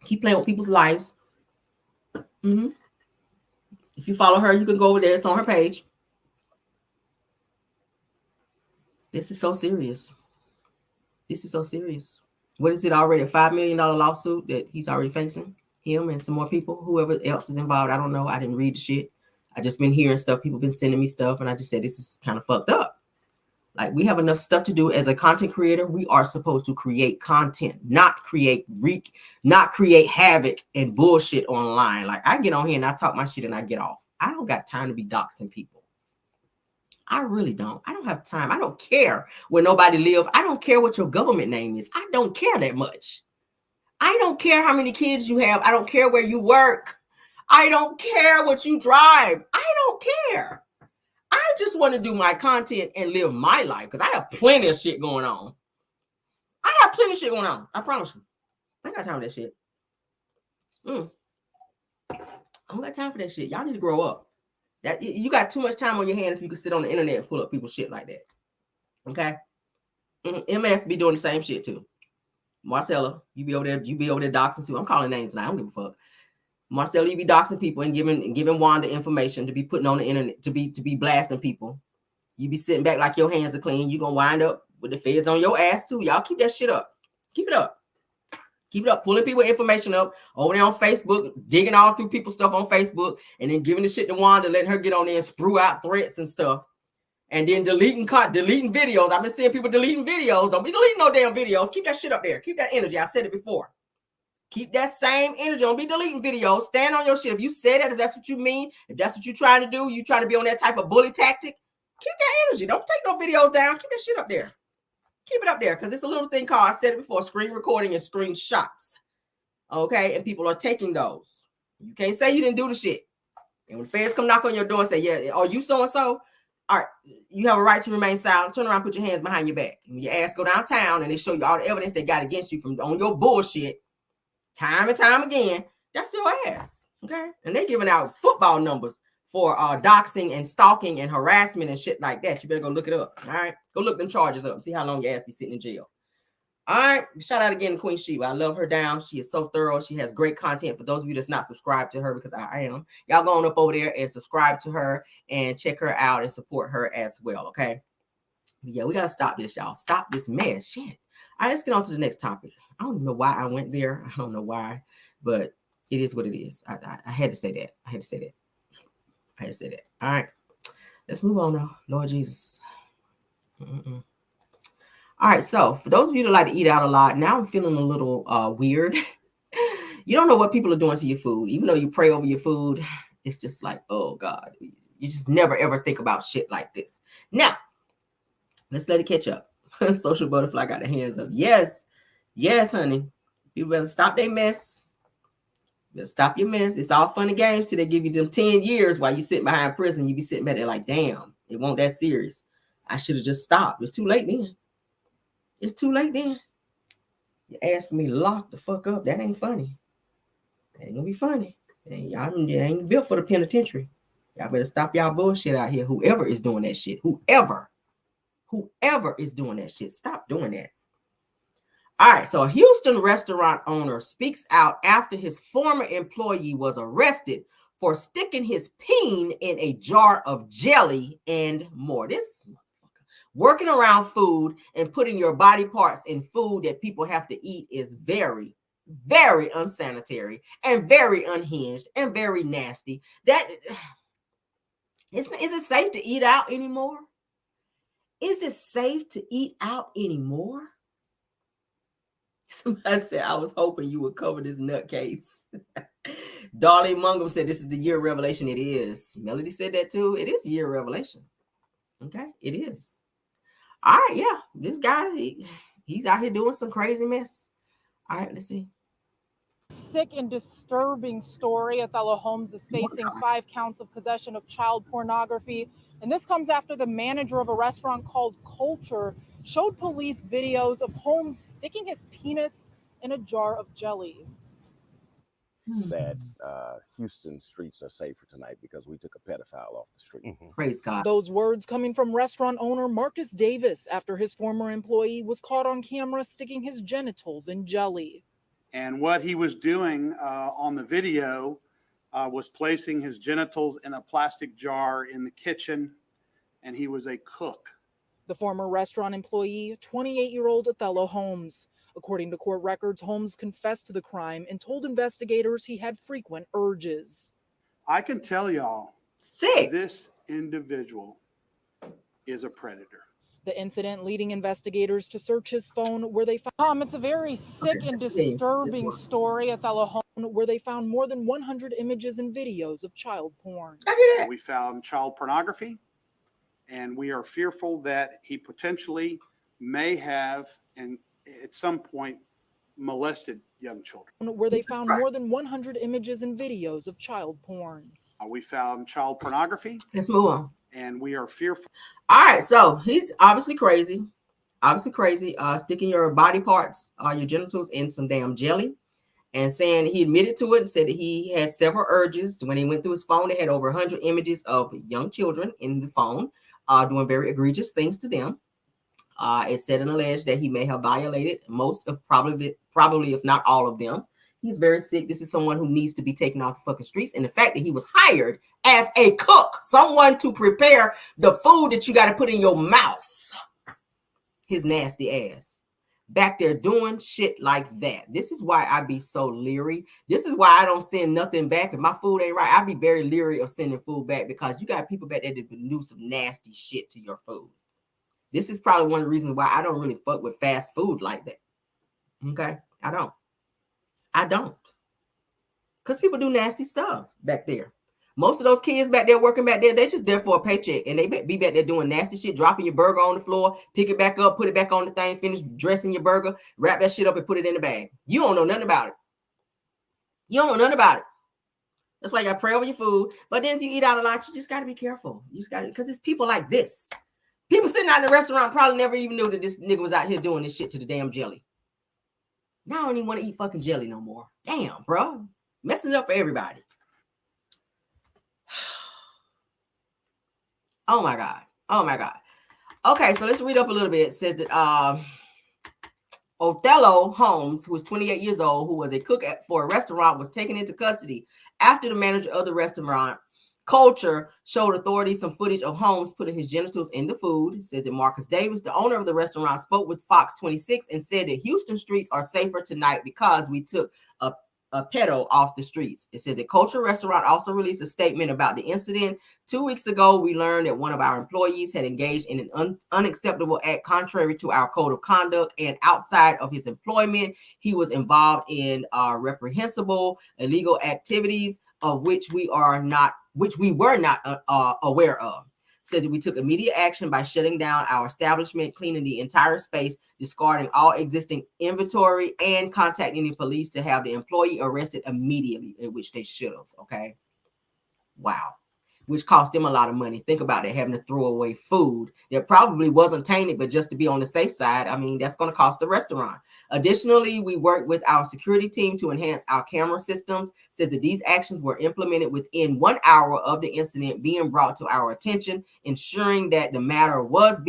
Keep playing with people's lives. If you follow her, you can go over there. It's on her page. This is so serious. This is so serious. What is it already? A $5 million lawsuit that he's already facing? Him and some more people, whoever else is involved. I don't know. I didn't read the shit. I just been hearing stuff. People been sending me stuff. And I just said, this is kind of fucked up. Like, we have enough stuff to do as a content creator. We are supposed to create content, not create havoc and bullshit online. Like, I get on here and I talk my shit and I get off. I don't got time to be doxing people. I really don't. I don't have time. I don't care where nobody lives. I don't care what your government name is. I don't care that much. I don't care how many kids you have. I don't care where you work. I don't care what you drive. I don't care. I just want to do my content and live my life because I have plenty of shit going on. I promise you. I ain't got time for that shit. I don't got time for that shit. Y'all need to grow up. That you got too much time on your hand if you can sit on the internet and pull up people's shit like that. Okay? MS be doing the same shit too. Marcella, you be over there doxing too. I'm calling names tonight. I don't give a fuck. Marcella, you be doxing people and giving Wanda information to be putting on the internet, to be blasting people. You be sitting back like your hands are clean. You gonna wind up with the feds on your ass too. Y'all keep that shit up. Keep it up. Keep it up. Pulling people information up over there on Facebook, digging all through people's stuff on Facebook, and then giving the shit to Wanda, letting her get on there and sprue out threats and stuff. And then deleting videos. I've been seeing people deleting videos. Don't be deleting no damn videos. Keep that shit up there. Keep that energy. I said it before. Keep that same energy. Don't be deleting videos. Stand on your shit. If you say that, if that's what you mean, if that's what you're trying to do, you trying to be on that type of bully tactic, keep that energy. Don't take no videos down. Keep that shit up there. Keep it up there because it's a little thing called, I said it before, screen recording and screenshots. Okay? And people are taking those. You can't say you didn't do the shit. And when feds come knock on your door and say, yeah, are you so-and-so? All right, you have a right to remain silent. Turn around, put your hands behind your back. When your ass go downtown and they show you all the evidence they got against you from on your bullshit, time and time again, that's your ass. Okay? And they giving out football numbers for doxing and stalking and harassment and shit like that. You better go look it up. All right? Go look them charges up and see how long your ass be sitting in jail. All right. Shout out again to Queen Sheba. I love her down. She is so thorough. She has great content. For those of you that's not subscribed to her, because I am, y'all going up over there and subscribe to her and check her out and support her as well. Okay. But yeah, we got to stop this, y'all. Stop this mess. Shit. All right, let's get on to the next topic. I don't even know why I went there. I don't know why, but it is what it is. I had to say that. I had to say that. All right. Let's move on now. Lord Jesus. All right, so for those of you that like to eat out a lot, now I'm feeling a little weird. You don't know what people are doing to your food. Even though you pray over your food, it's just like, oh God, you just never ever think about shit like this. Now, let's let it catch up. Social butterfly got their hands up. Yes, honey. You better stop their mess. You better stop your mess. It's all fun and games till they give you them 10 years while you sit behind prison. You be sitting back there like, damn, it won't that serious. I should have just stopped. It's too late then. It's too late then. You asking me to lock the fuck up. That ain't funny. That ain't gonna be funny. Y'all ain't built for the penitentiary. Y'all better stop y'all bullshit out here. Whoever is doing that shit. Whoever is doing that shit. Stop doing that. All right. So a Houston restaurant owner speaks out after his former employee was arrested for sticking his peen in a jar of jelly and more. This working around food and putting your body parts in food that people have to eat is very, very unsanitary and very unhinged and very nasty. That is it safe to eat out anymore? Is it safe to eat out anymore? Somebody said, I was hoping you would cover this nutcase. Darlene Mungum said, this is the year of revelation. It is. Melody said that too. It is the year of revelation. Okay, it is. All right, yeah. This guy, he's out here doing some crazy mess. All right, let's see. Sick and disturbing story. Othello Holmes is facing 5 counts of possession of child pornography. And this comes after the manager of a restaurant called Culture showed police videos of Holmes sticking his penis in a jar of jelly. That Houston streets are safer tonight because we took a pedophile off the street. Praise God. Those words coming from restaurant owner Marcus Davis after his former employee was caught on camera sticking his genitals in jelly. And what he was doing on the video was placing his genitals in a plastic jar in the kitchen, and he was a cook. The former restaurant employee, 28-year-old Othello Holmes. According to court records, Holmes confessed to the crime and told investigators he had frequent urges. I can tell y'all, this individual is a predator. The incident leading investigators to search his phone where they found, it's a very sick and disturbing story, Othello Holmes, where they found more than 100 images and videos of child porn. We found child pornography, and we are fearful that he potentially may have, and at some point, molested young children. Where they found more than 100 images and videos of child porn. We found child pornography. Let's move on. And we are fearful. All right, so he's obviously crazy. Sticking your body parts, your genitals in some damn jelly, and saying he admitted to it and said that he had several urges. When he went through his phone, it had over 100 images of young children in the phone, doing very egregious things to them. It said and alleged that he may have violated most of probably if not all of them. He's very sick. This is someone who needs to be taken off the fucking streets. And the fact that he was hired as a cook, someone to prepare the food that you got to put in your mouth, his nasty ass back there doing shit like that. This is why I be so leery. This is why I don't send nothing back. If my food ain't right, I be very leery of sending food back, because you got people back there that do some nasty shit to your food. This is probably one of the reasons why I don't really fuck with fast food like that. Okay? I don't. Because people do nasty stuff back there. Most of those kids back there working back there, they just there for a paycheck. And they be back there doing nasty shit, dropping your burger on the floor, pick it back up, put it back on the thing, finish dressing your burger, wrap that shit up and put it in the bag. You don't know nothing about it. That's why you got to pray over your food. But then if you eat out a lot, you just got to be careful. You just got to, because it's people like this. People sitting out in the restaurant probably never even knew that this nigga was out here doing this shit to the damn jelly. Now I don't even want to eat fucking jelly no more. Damn, bro. Messing it up for everybody. Oh my God. Okay, so let's read up a little bit. It says that Othello Holmes, who was 28 years old, who was a cook for a restaurant, was taken into custody after the manager of the restaurant, Culture, showed authorities some footage of Holmes putting his genitals in the food. It says that Marcus Davis, the owner of the restaurant, spoke with Fox 26 and said that Houston streets are safer tonight because we took a pedo off the streets. It says the Culture restaurant also released a statement about the incident. 2 weeks ago, we learned that one of our employees had engaged in an unacceptable act contrary to our code of conduct, and outside of his employment, he was involved in reprehensible illegal activities of which we were not aware of. Says that we took immediate action by shutting down our establishment, cleaning the entire space, discarding all existing inventory, and contacting the police to have the employee arrested immediately, which they should have. Okay. Wow. Which cost them a lot of money. Think about it, having to throw away food that probably wasn't tainted, but just to be on the safe side, I mean, that's going to cost the restaurant. Additionally, we worked with our security team to enhance our camera systems. Says that these actions were implemented within 1 hour of the incident being brought to our attention, ensuring that the matter was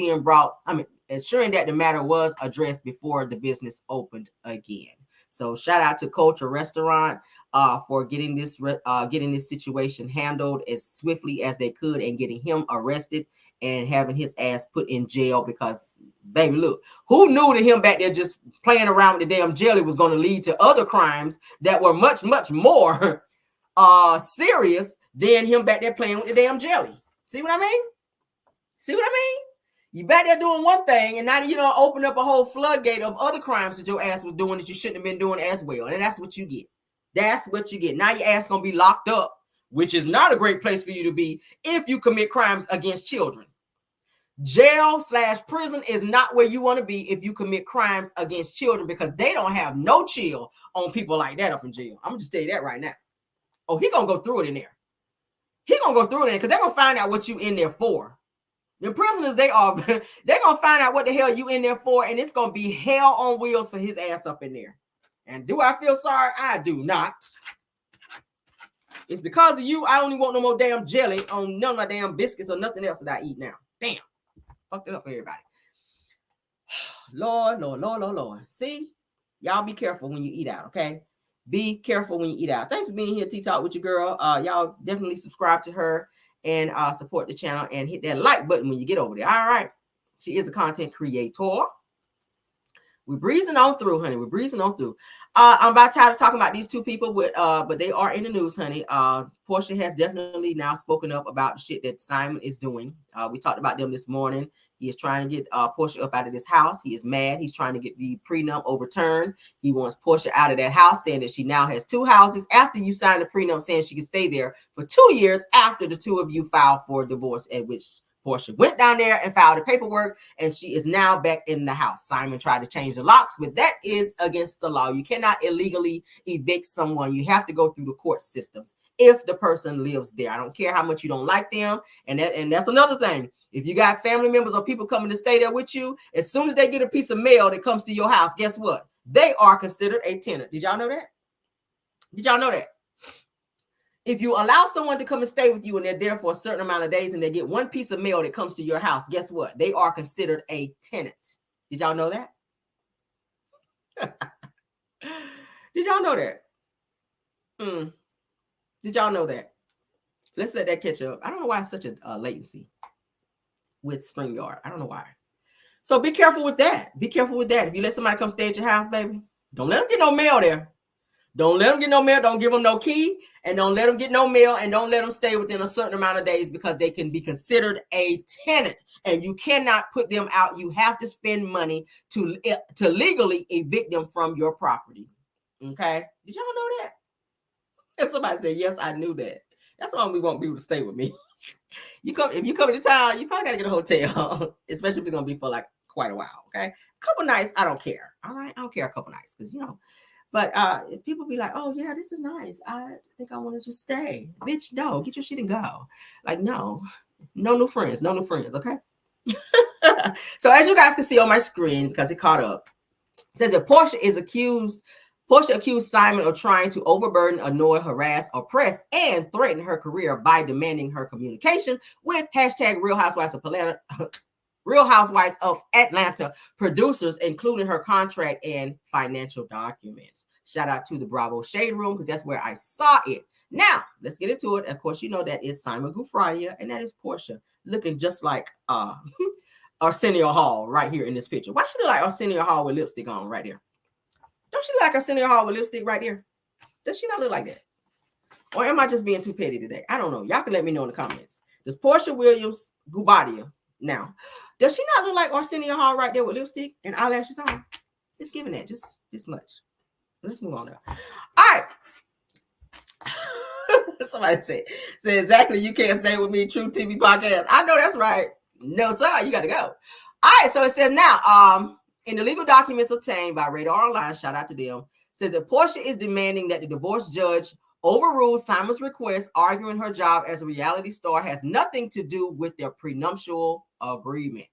addressed before the business opened again. So shout out to Culture Restaurant for getting this situation handled as swiftly as they could and getting him arrested and having his ass put in jail, because, baby, look, who knew that him back there just playing around with the damn jelly was going to lead to other crimes that were much, much more serious than him back there playing with the damn jelly. See what I mean? You back there doing one thing, and now you know open up a whole floodgate of other crimes that your ass was doing that you shouldn't have been doing as well. And that's what you get. That's what you get. Now your ass gonna be locked up, which is not a great place for you to be if you commit crimes against children. Jail/prison is not where you want to be if you commit crimes against children, because they don't have no chill on people like that up in jail. I'm gonna just tell you that right now. Oh, he gonna go through it in there. Because they're gonna find out what you in there for. The prisoners, they're gonna find out what the hell you in there for, and it's gonna be hell on wheels for his ass up in there. And do I feel sorry? I do not. It's because of you. I don't even want no more damn jelly on none of my damn biscuits or nothing else that I eat now. Damn. Fucked it up for everybody. Lord. See? Y'all be careful when you eat out, okay? Be careful when you eat out. Thanks for being here, T-Talk with your girl. Y'all definitely subscribe to her and support the channel and hit that like button when you get over there. All right. She is a content creator. We're breezing on through, honey. We're breezing on through. I'm about tired of talking about these two people, but they are in the news, honey. Porsha has definitely now spoken up about the shit that Simon is doing. We talked about them this morning. He is trying to get Porsha up out of this house. He is mad. He's trying to get the prenup overturned. He wants Porsha out of that house, saying that she now has 2 houses after you signed the prenup, saying she can stay there for 2 years after the two of you filed for divorce, at which Porsha went down there and filed the paperwork, and she is now back in the house. Simon tried to change the locks, but that is against the law. You cannot illegally evict someone. You have to go through the court systems if the person lives there. I don't care how much you don't like them. And that's another thing. If you got family members or people coming to stay there with you, as soon as they get a piece of mail that comes to your house, guess what? They are considered a tenant. Did y'all know that? If you allow someone to come and stay with you and they're there for a certain amount of days and they get one piece of mail that comes to your house, guess what? They are considered a tenant. Did y'all know that? Did y'all know that? Did y'all know that? Let's let that catch up. I don't know why it's such a latency with StreamYard. I don't know why. So be careful with that. Be careful with that. If you let somebody come stay at your house, baby, don't let them get no mail there. Don't let them get no mail. Don't give them no key, and don't let them get no mail, and don't let them stay within a certain amount of days, because they can be considered a tenant, and you cannot put them out. You have to spend money to legally evict them from your property. Okay? Did y'all know that? And somebody said, yes, I knew that. That's why we want people to stay with me. If you come to town, you probably got to get a hotel, especially if it's going to be for like quite a while. Okay? A couple nights, I don't care. All right? I don't care a couple nights, because, you know. But if people be like, oh, yeah, this is nice. I think I want to just stay. Bitch, no, get your shit and go. Like, no new friends, okay? So as you guys can see on my screen, because it caught up, it says that Porsha accused Simon of trying to overburden, annoy, harass, oppress, and threaten her career by demanding her communication with #Real Housewives of Atlanta. Real Housewives of Atlanta producers, including her contract and financial documents. Shout out to the Bravo Shade Room, because that's where I saw it. Now, let's get into it. Of course, you know that is Simon Gouffradia, and that is Porsha, looking just like Arsenio Hall right here in this picture. Why she look like Arsenio Hall with lipstick on right there? Don't she look like Arsenio Hall with lipstick right there? Does she not look like that? Or am I just being too petty today? I don't know. Y'all can let me know in the comments. Does Porsha Williams Gouffradia now, does she not look like Arsenio Hall right there with lipstick and eyelashes on? It's giving that just this much. Let's move on now. All right. Somebody said exactly. You can't stay with me. True TV podcast. I know that's right. No, sir. You got to go. All right. So it says now, in the legal documents obtained by Radar Online, shout out to them, says that Porsha is demanding that the divorce judge overrule Simon's request, arguing her job as a reality star has nothing to do with their prenuptial agreement.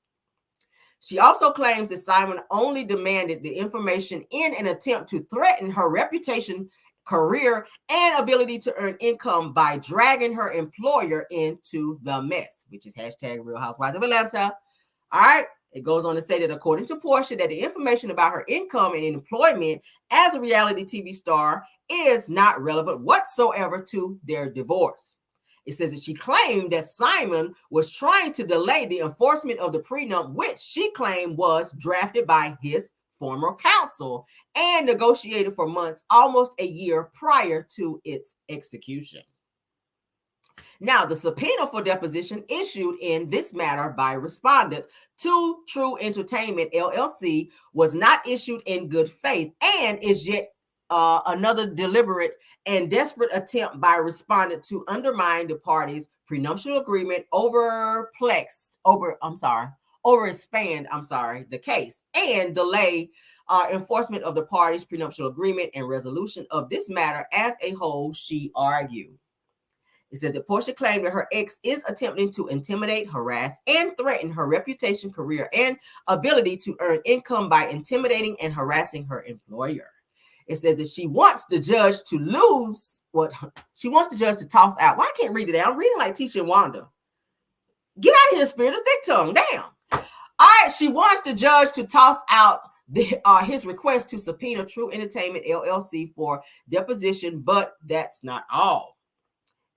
She also claims that Simon only demanded the information in an attempt to threaten her reputation, career, and ability to earn income by dragging her employer into the mess, which is hashtag Real Housewives of Atlanta. All right. It goes on to say that according to Porsha, that the information about her income and employment as a reality TV star is not relevant whatsoever to their divorce. It says that she claimed that Simon was trying to delay the enforcement of the prenup, which she claimed was drafted by his former counsel and negotiated for months, almost a year prior to its execution. Now, the subpoena for deposition issued in this matter by respondent to True Entertainment, LLC, was not issued in good faith and is yet another deliberate and desperate attempt by respondent to undermine the parties' prenuptial agreement, overexpand the case and delay enforcement of the parties' prenuptial agreement and resolution of this matter as a whole, she argued. It says that Porsha claimed that her ex is attempting to intimidate, harass, and threaten her reputation, career, and ability to earn income by intimidating and harassing her employer. It says that she wants the judge to toss out. Why I can't read it out? I'm reading like Tisha and Wanda. Get out of here, spirit of thick tongue. Damn. All right. She wants the judge to toss out his request to subpoena True Entertainment, LLC for deposition, but that's not all.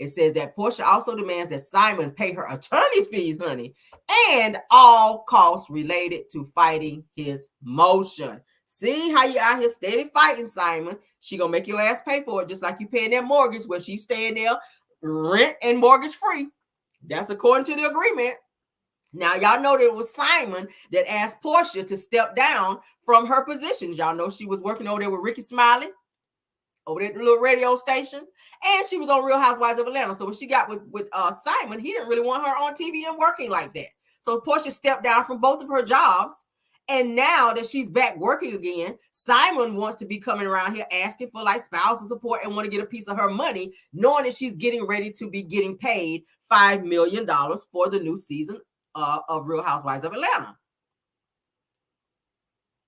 It says that Porsha also demands that Simon pay her attorney's fees, honey, and all costs related to fighting his motion. See how you out here steady fighting, Simon. She gonna make your ass pay for it, just like you paying that mortgage where she's staying there rent and mortgage free. That's according to the agreement. Now, y'all know that it was Simon that asked Porsha to step down from her positions. Y'all know she was working over there with Ricky Smiley, over there at the little radio station, and she was on Real Housewives of Atlanta. So when she got with Simon, he didn't really want her on TV and working like that. So Porsha stepped down from both of her jobs. And now that she's back working again, Simon wants to be coming around here asking for like spousal support and want to get a piece of her money, knowing that she's getting ready to be getting paid $5 million for the new season of Real Housewives of Atlanta.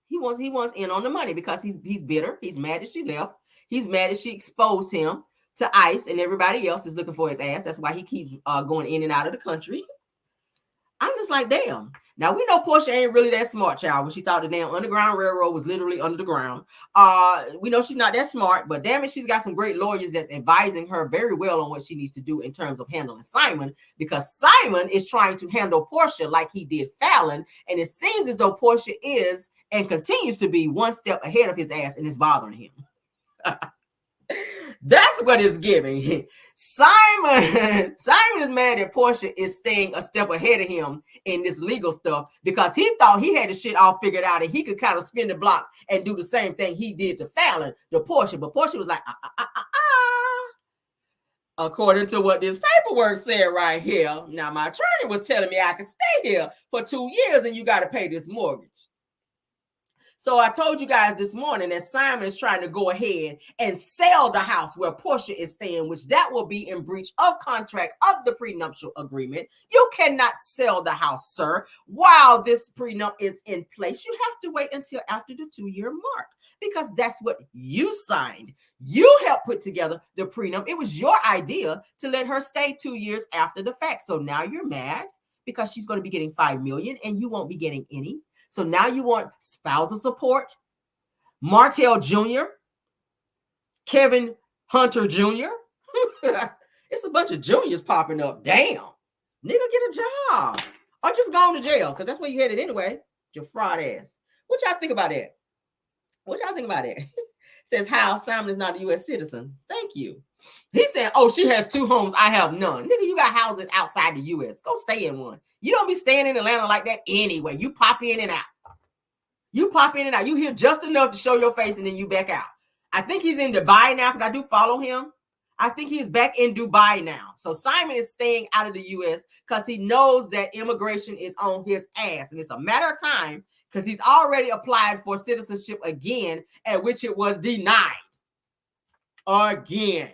He wants in on the money because he's bitter. He's mad that she left. He's mad that she exposed him to ICE and everybody else is looking for his ass. That's why he keeps going in and out of the country. I'm just like, damn. Now, we know Porsha ain't really that smart, child, when she thought the damn Underground Railroad was literally under the ground. We know she's not that smart, but damn it, she's got some great lawyers that's advising her very well on what she needs to do in terms of handling Simon, because Simon is trying to handle Porsha like he did Fallon, and it seems as though Porsha is and continues to be one step ahead of his ass and is bothering him. That's what it's giving. Simon is mad that Porsha is staying a step ahead of him in this legal stuff because he thought he had the shit all figured out and he could kind of spin the block and do the same thing he did to Fallon, to Porsha. But Porsha was like, according to what this paperwork said right here. Now, my attorney was telling me I could stay here for 2 years and you got to pay this mortgage. So I told you guys this morning that Simon is trying to go ahead and sell the house where Porsha is staying, which that will be in breach of contract of the prenuptial agreement. You cannot sell the house, sir, while this prenup is in place. You have to wait until after the 2-year mark because that's what you signed. You helped put together the prenup. It was your idea to let her stay 2 years after the fact. So now you're mad because she's going to be getting $5 million and you won't be getting any. So now you want spousal support. Martell Jr., Kevin Hunter Jr. It's a bunch of juniors popping up. Damn. Nigga, get a job. Or just go to jail, because that's where you headed anyway. Your fraud ass. What y'all think about that? What y'all think about it? Says how Simon is not a U.S. citizen. Thank you. He's saying, oh, she has 2 homes. I have none. Nigga, you got houses outside the U.S. Go stay in one. You don't be staying in Atlanta like that anyway. You pop in and out. You pop in and out. You here just enough to show your face and then you back out. I think he's in Dubai now because I do follow him. I think he's back in Dubai now. So Simon is staying out of the U.S. because he knows that immigration is on his ass. And it's a matter of time because he's already applied for citizenship again, at which it was denied. Again.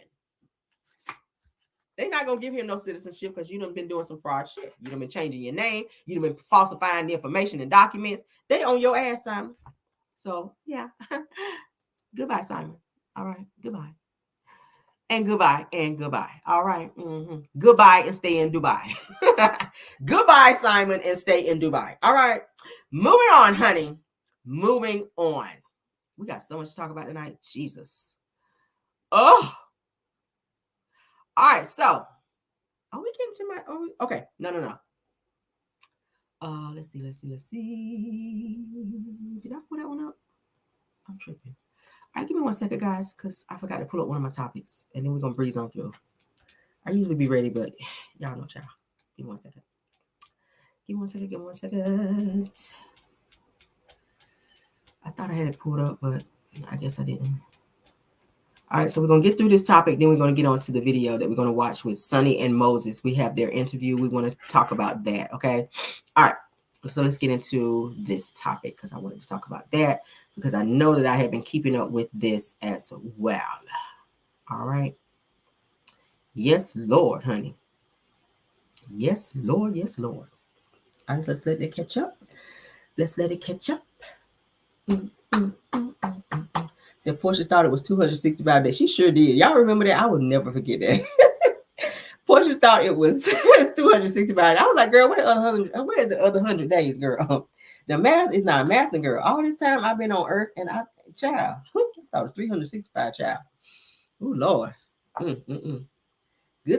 They're not going to give him no citizenship because you done been doing some fraud shit. You done been changing your name. You done been falsifying the information and documents. They on your ass, Simon. So, yeah. Goodbye, Simon. All right. Goodbye. And goodbye. And goodbye. All right. Goodbye and stay in Dubai. Goodbye, Simon, and stay in Dubai. All right. Moving on, honey. Moving on. We got so much to talk about tonight. Jesus. Oh. All right, so are we getting to my okay? No. Let's see. Did I pull that one up? I'm tripping. All right, give me 1 second, guys, because I forgot to pull up one of my topics, and then we're gonna breeze on through. I usually be ready, but y'all know, child. Give me 1 second. Give me 1 second. I thought I had it pulled up, but I guess I didn't. All right, so we're going to get through this topic. Then we're going to get on to the video that we're going to watch with Sunni and Moses. We have their interview. We want to talk about that, okay? All right, so let's get into this topic because I wanted to talk about that because I know that I have been keeping up with this as well. All right. Yes, Lord, honey. Yes, Lord. Yes, Lord. All right, so let's let it catch up. Let's let it catch up. Said Porsha thought it was 265 days. She sure did. Y'all remember that? I will never forget that. Porsha thought it was 265 days. I was like, girl, where's the other 100 days, girl? The math is not mathing, girl. All this time I've been on earth and I thought it was 365, child. Oh, Lord. Good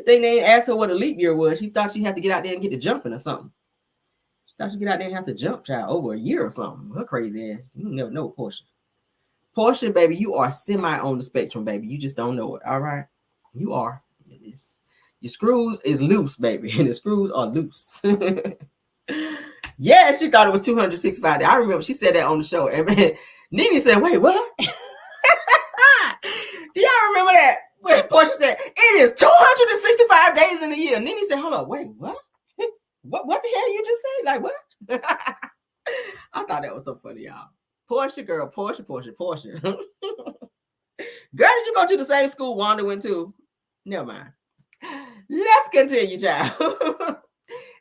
thing they didn't ask her what a leap year was. She thought she had to get out there and get to jumping or something. She thought she'd get out there and have to jump, child, over a year or something. Her crazy ass. You never know, Porsha. Porsha, baby, you are semi on the spectrum, baby. You just don't know it. All right. You are. Your screws is loose, baby. And the screws are loose. Yeah, she thought it was 265 days. I remember she said that on the show. And Nene said, wait, what? Do y'all remember that? When Porsha said, it is 265 days in a year. Nene said, hold up, wait, what? What the hell you just say? Like, what? I thought that was so funny, y'all. Porsha, girl, Porsha. Girl, did you go to the same school Wanda went to? Never mind. Let's continue, child.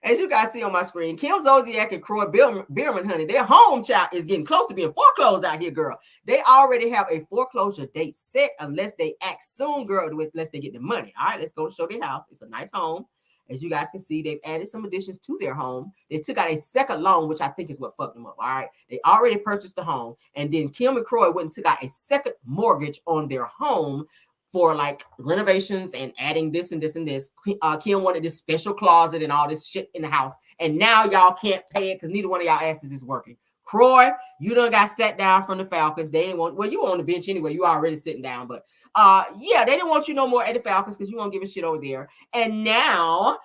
As you guys see on my screen, Kim Zolciak and Kroy Bierman, honey, their home child is getting close to being foreclosed out here, girl. They already have a foreclosure date set unless they act soon, girl, unless they get the money. All right, let's go show their house. It's a nice home. As you guys can see, they've added some additions to their home. They took out a second loan, which I think is what fucked them up. All right. They already purchased the home. And then Kim and Kroy went and took out a second mortgage on their home for like renovations and adding this and this and this. Kim wanted this special closet and all this shit in the house. And now y'all can't pay it because neither one of y'all asses is working. Kroy, you done got sat down from the Falcons. They didn't want, well, you were on the bench anyway. You already sitting down, but yeah, they didn't want you no more at the Falcons because you won't give a shit over there. And now,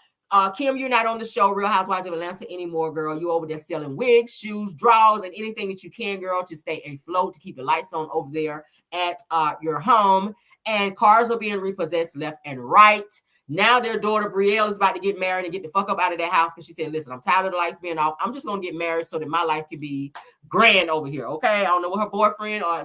Kim, you're not on the show Real Housewives of Atlanta anymore, girl. You over there selling wigs, shoes, drawers, and anything that you can, girl, to stay afloat, to keep the lights on over there at your home. And cars are being repossessed left and right. Now their daughter Brielle is about to get married and get the fuck up out of that house because she said, listen, I'm tired of the lights being off. I'm just going to get married so that my life can be grand over here, okay? I don't know what her boyfriend or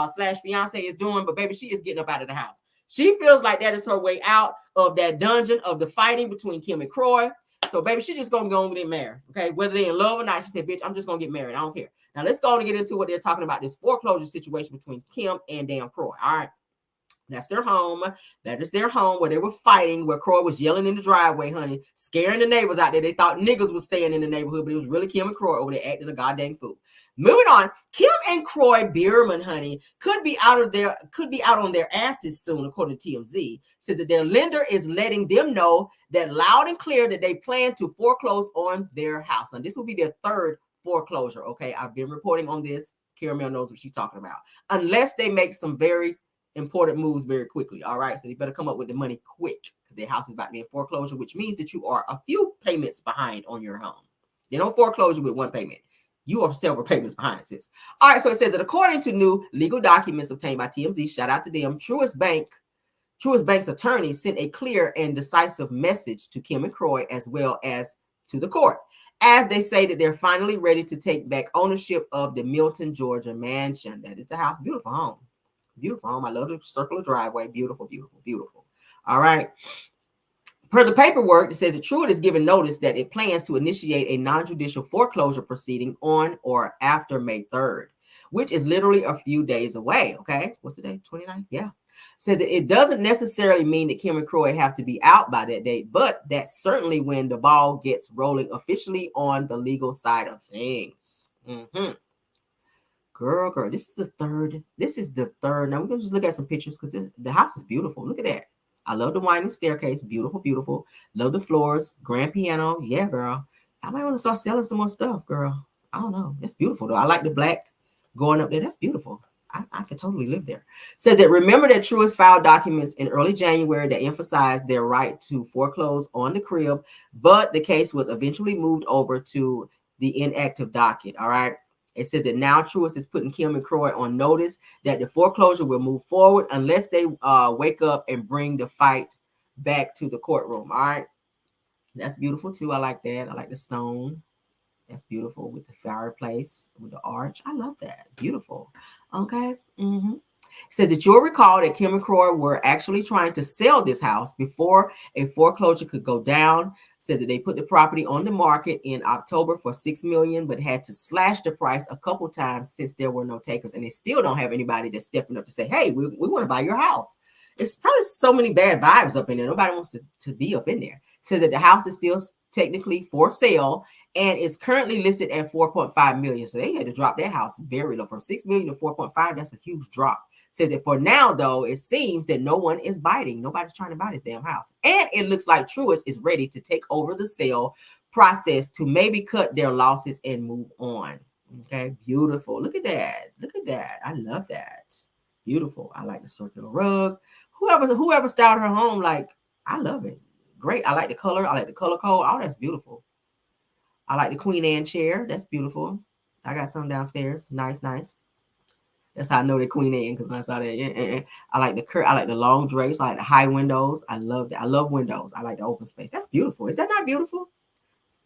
slash fiance is doing, but baby, she is getting up out of the house. She feels like that is her way out of that dungeon of the fighting between Kim and Kroy. So, baby, she's just going to go and get married, okay? Whether they're in love or not, she said, bitch, I'm just going to get married. I don't care. Now, let's go on and get into what they're talking about, this foreclosure situation between Kim and damn Kroy, all right? That's their home. That is their home where they were fighting, where Kroy was yelling in the driveway, honey, scaring the neighbors out there. They thought niggas was staying in the neighborhood, but it was really Kim and Kroy over there acting a goddamn fool. Moving on, Kim and Kroy Bierman, honey, could be out on their asses soon, according to TMZ. Says that their lender is letting them know that loud and clear that they plan to foreclose on their house. And this will be their third foreclosure. Okay, I've been reporting on this. Caramel knows what she's talking about. Unless they make some very important moves very quickly. All right, so they better come up with the money quick because their house is about to be in foreclosure, which means that you are a few payments behind on your home. They don't foreclosure with one payment. You are several payments behind, sis. All right, so it says that according to new legal documents obtained by TMZ, shout out to them, Truist Bank's attorney sent a clear and decisive message to Kim and Kroy as well as to the court, as they say that they're finally ready to take back ownership of the Milton, Georgia mansion. That is the house. Beautiful home. Beautiful home. I love the circular driveway. Beautiful, beautiful, beautiful. All right. Per the paperwork, it says that Truist is given notice that it plans to initiate a non-judicial foreclosure proceeding on or after May 3rd, which is literally a few days away. Okay. What's the date? 29th? Yeah. Says that it doesn't necessarily mean that Kim and Kroy have to be out by that date, but that's certainly when the ball gets rolling officially on the legal side of things. Mm-hmm. Girl, this is the third. Now we're gonna just look at some pictures because the house is beautiful. Look at that. I love the winding staircase. Beautiful, beautiful. Love the floors. Grand piano. Yeah, girl. I might want to start selling some more stuff, girl. I don't know. That's beautiful though. I like the black going up there. That's beautiful. I could totally live there. Says that remember that Truist filed documents in early January that emphasized their right to foreclose on the crib, but the case was eventually moved over to the inactive docket. All right. It says that now Truist is putting Kim and Kroy on notice that the foreclosure will move forward unless they wake up and bring the fight back to the courtroom. All right. That's beautiful too. I like that. I like the stone. That's beautiful with the fireplace, with the arch. I love that. Beautiful. Okay. Mm-hmm. It says that you'll recall that Kim and Kroy were actually trying to sell this house before a foreclosure could go down. Said that they put the property on the market in October for $6 million, but had to slash the price a couple times since there were no takers. And they still don't have anybody that's stepping up to say, hey, we want to buy your house. It's probably so many bad vibes up in there. Nobody wants to be up in there. Says that the house is still technically for sale and is currently listed at 4.5 million. So they had to drop their house very low from 6 million to 4.5. That's a huge drop. Says that for now, though, it seems that no one is biting. Nobody's trying to buy this damn house. And it looks like Truist is ready to take over the sale process to maybe cut their losses and move on. Okay, beautiful. Look at that. Look at that. I love that. Beautiful. I like the circular rug. Whoever styled her home, like, I love it. Great. I like the color. I like the color code. Oh, that's beautiful. I like the Queen Anne chair. That's beautiful. I got some downstairs. Nice, nice. That's how I know they're Queen Anne, because when I saw that, I like the long drapes. I like the high windows. I love that. I love windows. I like the open space. That's beautiful. Is that not beautiful?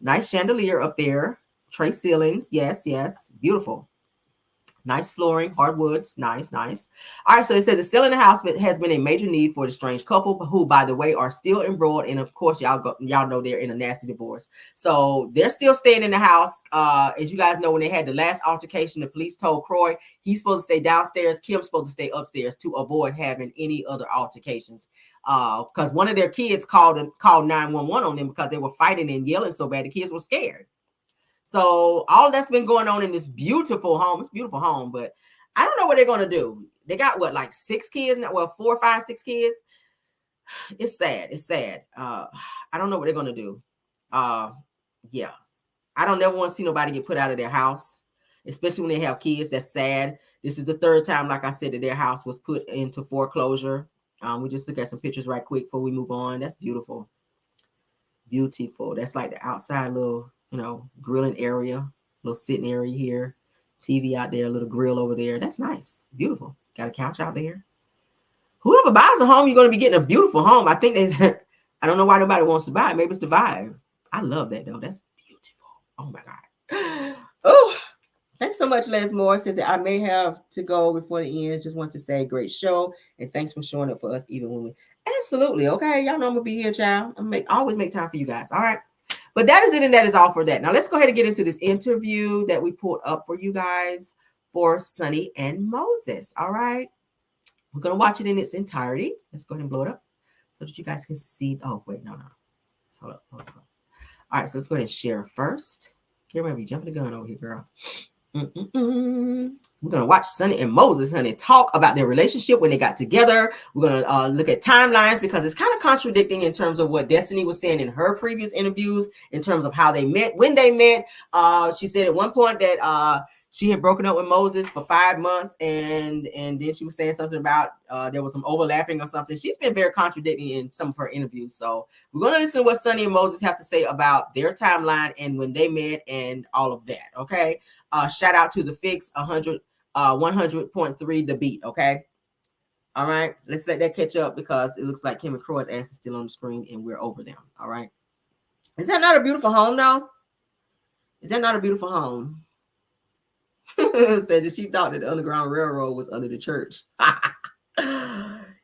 Nice chandelier up there. Tray ceilings. Yes, yes. Beautiful. Nice flooring, hardwoods, nice, nice. All right, so it says the selling the house has been a major need for the strange couple, who, by the way, are still embroiled, and of course, y'all know they're in a nasty divorce. So they're still staying in the house. As you guys know, when they had the last altercation, the police told Kroy he's supposed to stay downstairs, Kim's supposed to stay upstairs to avoid having any other altercations. Because one of their kids called 911 on them because they were fighting and yelling so bad the kids were scared. So all that's been going on in this beautiful home. It's a beautiful home, but I don't know what they're going to do. They got what, like 6 kids now? Well, 4, 5, 6 kids. It's sad. It's sad. I don't know what they're going to do. Yeah. I don't never want to see nobody get put out of their house, especially when they have kids. That's sad. This is the 3rd time, like I said, that their house was put into foreclosure. We just look at some pictures right quick before we move on. That's beautiful. Beautiful. That's like the outside little, grilling area, little sitting area here, TV out there, a little grill over there. That's nice. Beautiful. Got a couch out there. Whoever buys a home, you're going to be getting a beautiful home. I think I don't know why nobody wants to buy it. Maybe it's the vibe. I love that though. That's beautiful. Oh my God. Oh, thanks so much, Les Moore. Says that I may have to go before the end. Just want to say great show. And thanks for showing up for us even when we absolutely okay. Y'all know I'm gonna be here, child. Always make time for you guys. All right. But that is it, and that is all for that. Now let's go ahead and get into this interview that we pulled up for you guys for Sunni and Moses. All right. We're going to watch it in its entirety. Let's go ahead and blow it up so that you guys can see. Oh, wait, no. Hold up. All right, so let's go ahead and share first. Can't remember you jumping the gun over here, girl. We're going to watch Sunni and Moses, honey, talk about their relationship when they got together. We're going to look at timelines because it's kind of contradicting in terms of what Destiny was saying in her previous interviews in terms of how they met, when they met. She said at one point that she had broken up with Moses for 5 months, and then she was saying something about there was some overlapping or something. She's been very contradicting in some of her interviews. So we're going to listen to what Sunni and Moses have to say about their timeline and when they met and all of that, okay? Shout out to the Fix 100.3 The Beat, okay? All right, let's let that catch up because it looks like Kim and Kroy's ass is still on the screen and we're over them, all right? Is that not a beautiful home, though? Is that not a beautiful home? Said that she thought that the Underground Railroad was under the church.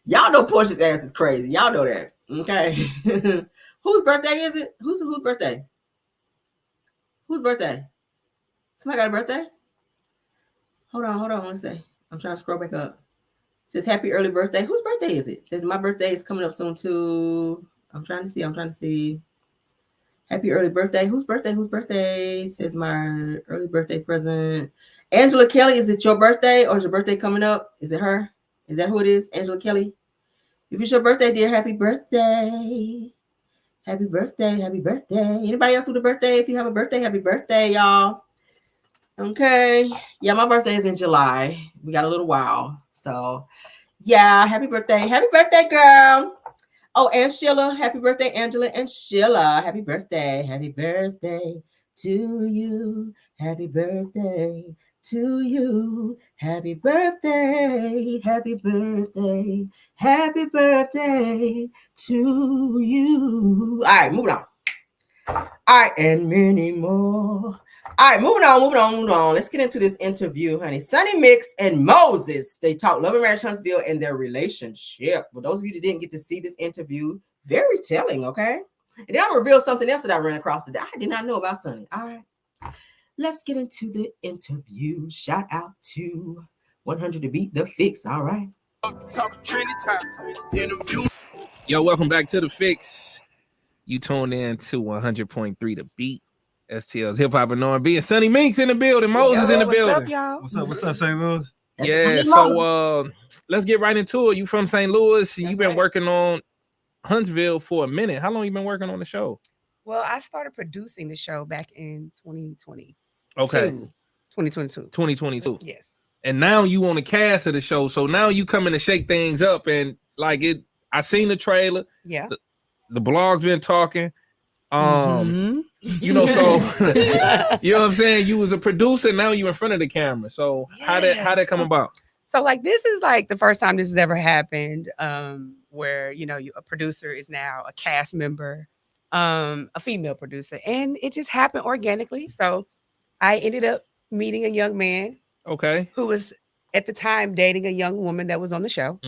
Y'all know Porsha's ass is crazy. Y'all know that, okay? Whose birthday is it? Whose birthday? Whose birthday? Somebody got a birthday? Hold on. Let's see. I'm trying to scroll back up. It says happy early birthday. Whose birthday is it? It says my birthday is coming up soon too. I'm trying to see. Happy early birthday. Whose birthday? It says my early birthday present. Angela Kelly, is it your birthday or is your birthday coming up? Is it her? Is that who it is? Angela Kelly? If it's your birthday, dear, happy birthday. Happy birthday. Anybody else with a birthday? If you have a birthday, happy birthday, y'all. Okay. Yeah, my birthday is in July. We got a little while. So, yeah, happy birthday. Happy birthday, girl. Oh, and Sheila. Happy birthday, Angela and Sheila. Happy birthday. Happy birthday to you. Happy birthday to you. Happy birthday. Happy birthday. Happy birthday to you. All right, moving on. All right, and many more. All right, moving on. Let's get into this interview, honey. Sunni Mix and Moses, they talk Love and Marriage Huntsville and their relationship. For those of you that didn't get to see this interview, very telling, okay? And then I'll reveal something else that I ran across today. I did not know about Sunni. All right, let's get into the interview. Shout out to 100 to Beat The Fix. All right. Yo, welcome back to The Fix. You tuned in to 100.3 The Beat. STL's Hip Hop and R&B, and Sunni Minx in the building, Moses in the building. What's up, y'all? What's up, St. Louis? Yeah, so let's get right into it. You from St. Louis? You've been working on Huntsville for a minute. How long you been working on the show? Well, I started producing the show back in 2020. Okay. 2022. Yes. And now you on the cast of the show, so now you coming to shake things up, and like it. I seen the trailer. Yeah. The blog's been talking. You know, so you know what I'm saying? You was a producer, now you in front of the camera. So how that come about? So like this is like the first time this has ever happened, where a producer is now a cast member, a female producer, and it just happened organically. So I ended up meeting a young man, okay, who was at the time dating a young woman that was on the show.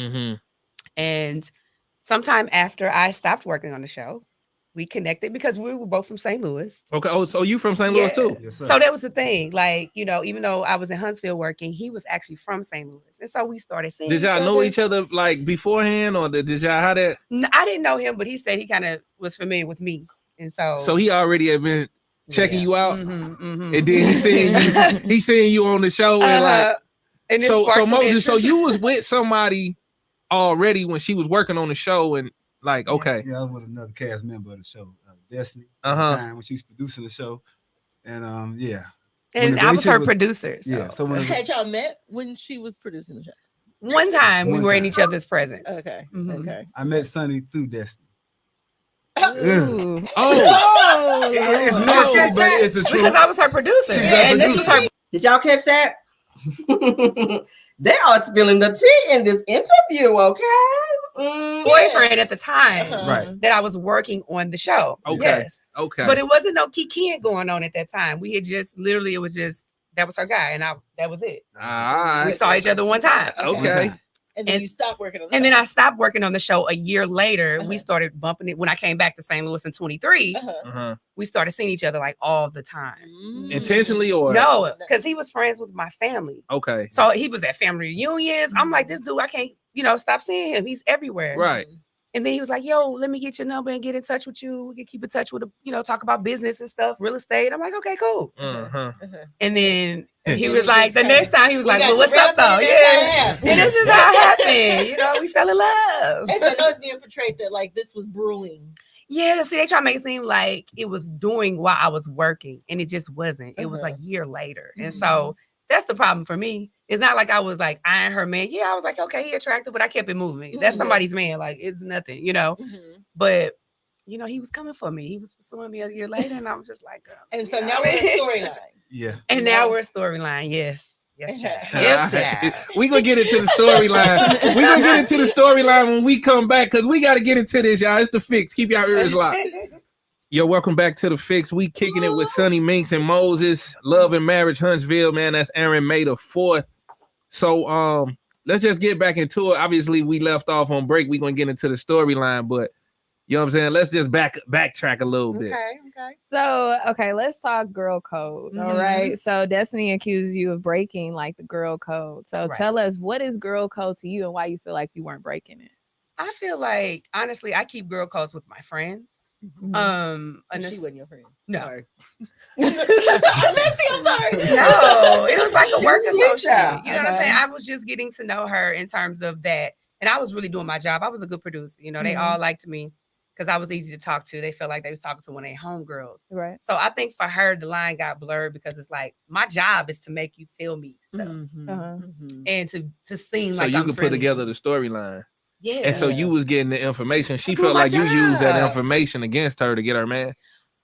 And sometime after I stopped working on the show, we connected because we were both from St. Louis. Okay. Oh, so you from St. Louis too? Yes, so that was the thing. Like, even though I was in Huntsville working, he was actually from St. Louis. And so we started seeing Did y'all know each other like beforehand, or did y'all how that? No, I didn't know him, but he said he kind of was familiar with me. And so he already had been checking you out. And then he seeing you on the show and like and so Moses, so you was with somebody already when she was working on the show, and like, okay. Yeah, I was with another cast member of the show, Destiny, at the time when she was producing the show. And yeah. And I was her producer. So. Yeah. So when had y'all met when she was producing the show? One time we were in each other's presence. Okay. Okay. I met Sunni through Destiny. Ooh. Oh. It's messy, but it's the truth. Because I was her producer. And this was her. Did y'all catch that? They are spilling the tea in this interview, okay? Boyfriend at the time that I was working on the show. Okay. Yes. Okay. But it wasn't no kikiing going on at that time. We had just that was her guy, and that was it. All right. We saw each other one time. Okay. And then you stopped working on the And show. then I stopped working on the show a year later. We started bumping it when I came back to St. Louis in 23. We started seeing each other like all the time. Intentionally or no, because he was friends with my family. Okay. So he was at family reunions. I'm like, this dude, I can't, stop seeing him. He's everywhere. Right. And then he was like, yo, let me get your number and get in touch with you. We can keep in touch with, talk about business and stuff, real estate. I'm like, okay, cool. And then he was like, the next time he was like, well, what's up though? Yeah. And this is how it happened. We fell in love. And so I know it's being portrayed that like this was brewing. Yeah, see, they try to make it seem like it was doing while I was working, and it just wasn't. It was a year later. And so that's the problem for me. It's not like I was like eyeing her man. Yeah, I was like, okay, he attractive, but I kept it moving. That's somebody's man. Like, it's nothing, But, he was coming for me. He was pursuing me a year later, and I was just like, and so now we're in a storyline. Yeah. And now we're a storyline. Yes. Yes, child. Yes, child. We're going to get into the storyline. We're going to get into the storyline when we come back because we got to get into this, y'all. It's The Fix. Keep your ears locked. Yo, welcome back to The Fix. We kicking it with Sunni Moses, Love and Marriage, Huntsville, man. That's Aaron May the 4th. So let's just get back into it. Obviously, we left off on break. We're going to get into the storyline, but you know what I'm saying? Let's just backtrack a little bit. Okay. So, let's talk girl code. All right. So Destiny accused you of breaking like the girl code. So tell us, what is girl code to you and why you feel like you weren't breaking it? I feel like, honestly, I keep girl codes with my friends. And she wasn't your friend. No. Sorry. I'm sorry. No, it was like a work associate. You know what I'm saying? I was just getting to know her in terms of that. And I was really doing my job. I was a good producer. They all liked me because I was easy to talk to. They felt like they was talking to one of their homegirls. Right. So I think for her, the line got blurred because it's like, my job is to make you tell me stuff. And to seem like So you I'm could put friendly. together the storyline. Yeah. And so you was getting the information. She doing felt my like you used that job. information against her to get her man.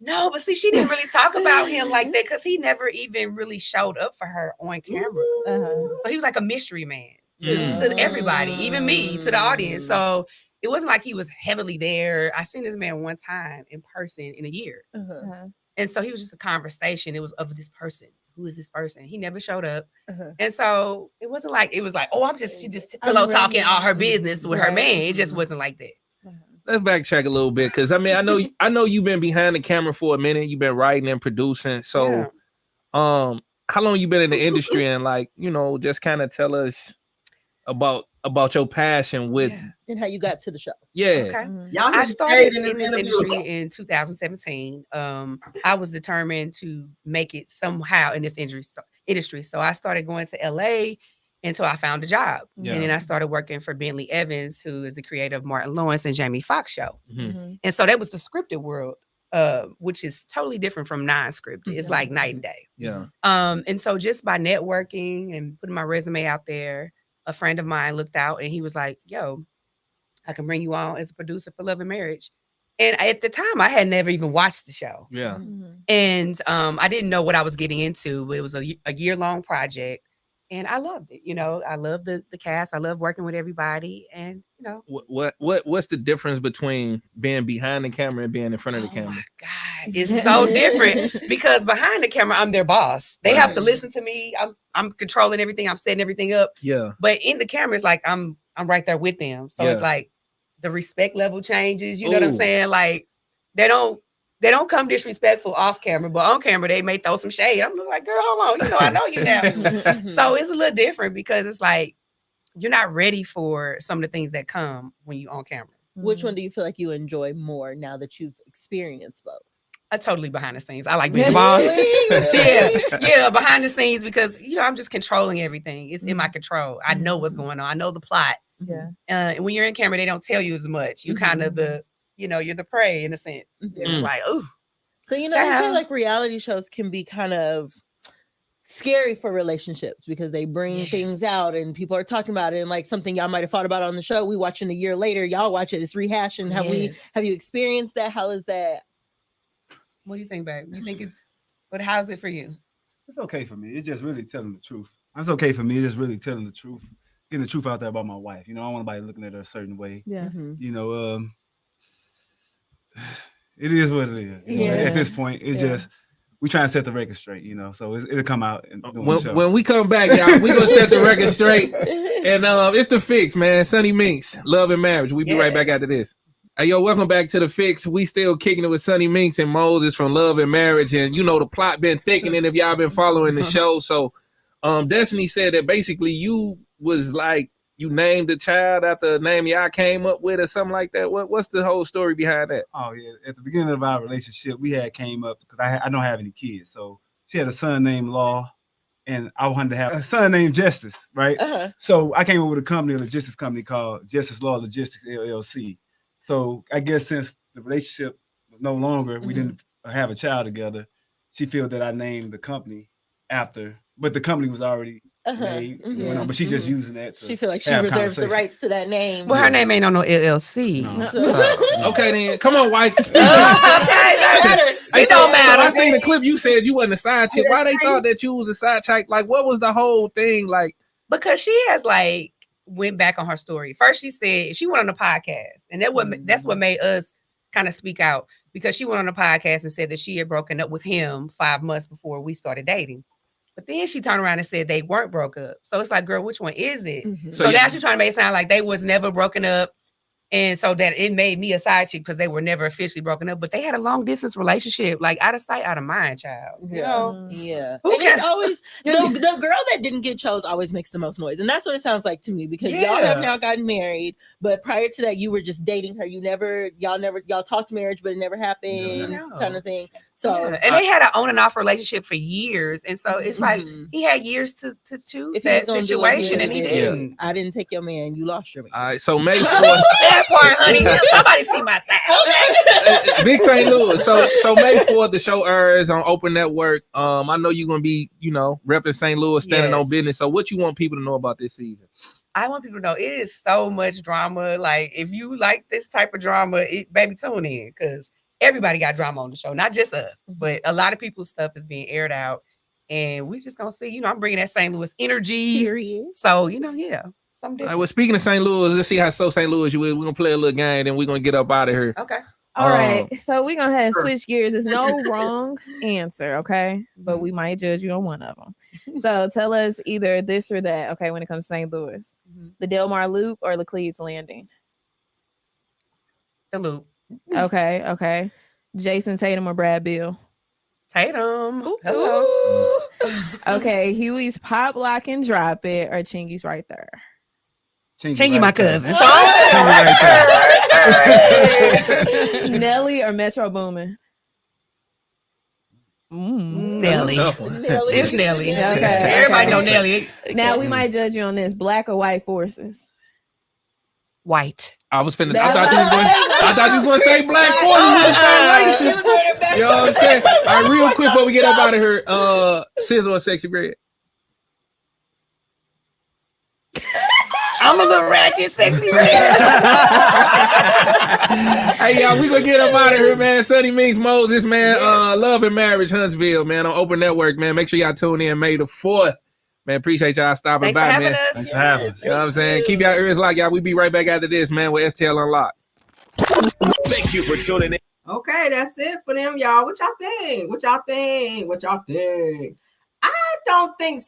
No, but see, she didn't really talk about him like that because he never even really showed up for her on camera. So he was like a mystery man to everybody, even me, to the audience. So it wasn't like he was heavily there. I seen this man one time in person in a year. And so he was just a conversation. It was of this person. Who is this person? He never showed up. And so it wasn't like, it was like, oh, she just pillow talking all her business with her man. It just wasn't like that. Let's backtrack a little bit because I know you've been behind the camera for a minute. You've been writing and producing. So how long you been in the industry and just kind of tell us about your passion with and how you got to the show. Okay. I started in this industry in 2017. I was determined to make it somehow in this industry. So I started going to LA until I found a job. And then I started working for Bentley Evans, who is the creator of Martin Lawrence and Jamie Foxx show. And so that was the scripted world, which is totally different from non-scripted. It's like night and day. And so just by networking and putting my resume out there, a friend of mine looked out and he was like, yo, I can bring you on as a producer for Love and Marriage. And at the time, I had never even watched the show. And I didn't know what I was getting into. It was a year-long project. And I loved it. I love the cast. I love working with everybody. And, what's the difference between being behind the camera and being in front of the camera? My God, it's so different because behind the camera, I'm their boss. They have to listen to me. I'm controlling everything. I'm setting everything up. Yeah. But in the camera, it's like I'm right there with them. So it's like the respect level changes. You know what I'm saying? Like they don't come disrespectful off camera, but on camera they may throw some shade. I'm like, girl, hold on. I know you now. So it's a little different because it's like you're not ready for some of the things that come when you on camera. Which one do you feel like you enjoy more now that you've experienced both? Totally behind the scenes. I like being the boss. Yeah, behind the scenes because I'm just controlling everything. It's in my control. I know what's going on. I know the plot. And when you're in camera, they don't tell you as much. You kind of you're the prey in a sense. It's like, ooh. So I say like reality shows can be kind of scary for relationships because they bring things out and people are talking about it and like something y'all might have thought about on the show. We watching a year later, y'all watch it. It's rehashing. Have you experienced that? How is that? What do you think, babe? You think how's it for you? It's okay for me. It's just really telling the truth. It's okay for me. It's just really telling the truth, getting the truth out there about my wife. I don't want nobody looking at her a certain way. Yeah. It is what it is. At this point, it's just we trying to set the record straight, you know. So it'll come out during the show. When we come back, y'all, we gonna set the record straight. And it's the Fix, man. Sunni Minks, Love and Marriage. We be right back after this. Hey, yo, welcome back to the Fix. We still kicking it with Sunni Minks and Moses from Love and Marriage. And you know the plot been thickening if y'all been following the show. So Destiny said that basically you was like, you named the child after a name y'all came up with or something like that. What's the whole story behind that? Oh yeah, at the beginning of our relationship, we had came up because I don't have any kids. So she had a son named Law, and I wanted to have a son named Justice, right? So I came up with a logistics company called Justice Law Logistics LLC. So I guess since the relationship was no longer, we didn't have a child together, she felt that I named the company after, but the company was already made, but she just using that. She feel like she reserves the rights to that name. Well, her name ain't on no LLC. No. Okay, then come on, wife. It don't matter. So I seen the clip. You said you wasn't a side chick. Why they thought that you was a side chick? Like, what was the whole thing like? Because she has like went back on her story. First, she said she went on the podcast, and that's what made us kind of speak out, because she went on the podcast and said that she had broken up with him 5 months before we started dating. But then she turned around and said they weren't broke up. So it's like, girl, which one is it? So now she's trying to make it sound like they was never broken up. And so that it made me a side chick because they were never officially broken up, but they had a long distance relationship, like out of sight, out of mind, child. You know? Yeah. And it's always the girl that didn't get chose always makes the most noise. And that's what it sounds like to me, because y'all have now gotten married, but prior to that, you were just dating her. Y'all talked marriage, but it never happened, kind of thing. So and they had an on and off relationship for years. And so it's like he had years to choose if that situation, and he didn't. I didn't take your man, you lost your man. All right, so May 4th. Part, honey. Somebody see my side. Big St. Louis. So May 4th, the show airs on Open Network. I know you're gonna be, repping St. Louis, standing on business. So what you want people to know about this season? I want people to know it is so much drama. Like, if you like this type of drama, baby, tune in, because everybody got drama on the show, not just us, but a lot of people's stuff is being aired out, and we just gonna see. I'm bringing that St. Louis energy. Period. So All right, well, speaking of St. Louis, let's see how St. Louis you is. We're gonna play a little game, then we're gonna get up out of here. Okay. All right. So we're gonna have switch gears. There's no wrong answer, okay? But we might judge you on one of them. So tell us either this or that, okay, when it comes to St. Louis. The Delmar Loop or Laclede's Landing? The Loop. Okay. Jason Tatum or Brad Beal? Tatum. Hello. Okay, Huey's Pop, Lock, and Drop It or Chingy's Right There? Chingy, my cousin. Nelly or Metro Boomin? Nelly. It's Nelly. Okay. Everybody know Nelly. Now we might judge you on this. Black or white forces? White. I thought you was going to say Black Forces. You know what I'm saying? All right, real quick before we get up out of here, Sizzle or Sexy Red? I'm a little ratchet, Sexy Red. Hey, y'all, we gonna get up out of here, man. Sunni Minks, Moses, man. Love and Marriage, Huntsville, man, on Open Network, man. Make sure y'all tune in May the 4th. Man, appreciate y'all stopping by, man. Thanks for having us. You know what I'm saying? Keep y'all ears locked, y'all. We be right back after this, man, with STL Unlocked. Thank you for tuning in. Okay, that's it for them, y'all. What y'all think? I don't think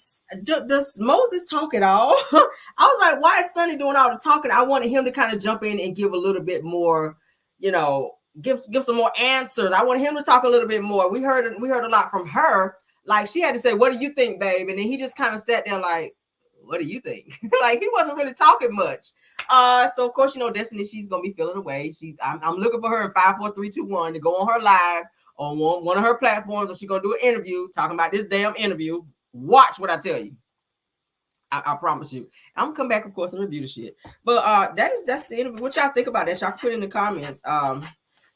does Moses talk at all. I was like, why is Sunni doing all the talking? I wanted him to kind of jump in and give a little bit more, give some more answers. I wanted him to talk a little bit more. We heard a lot from her. Like, she had to say, "What do you think, babe?" And then he just kind of sat there like, "What do you think?" Like, he wasn't really talking much. So of course, Destiny, she's gonna be feeling away. I'm looking for her in 5, 4, 3, 2, 1 to go on her live on one of her platforms, or she's gonna do an interview talking about this damn interview. Watch what I tell you. I promise you. I'm gonna come back, of course, and review the shit. But that's the interview. What y'all think about that? Y'all put in the comments.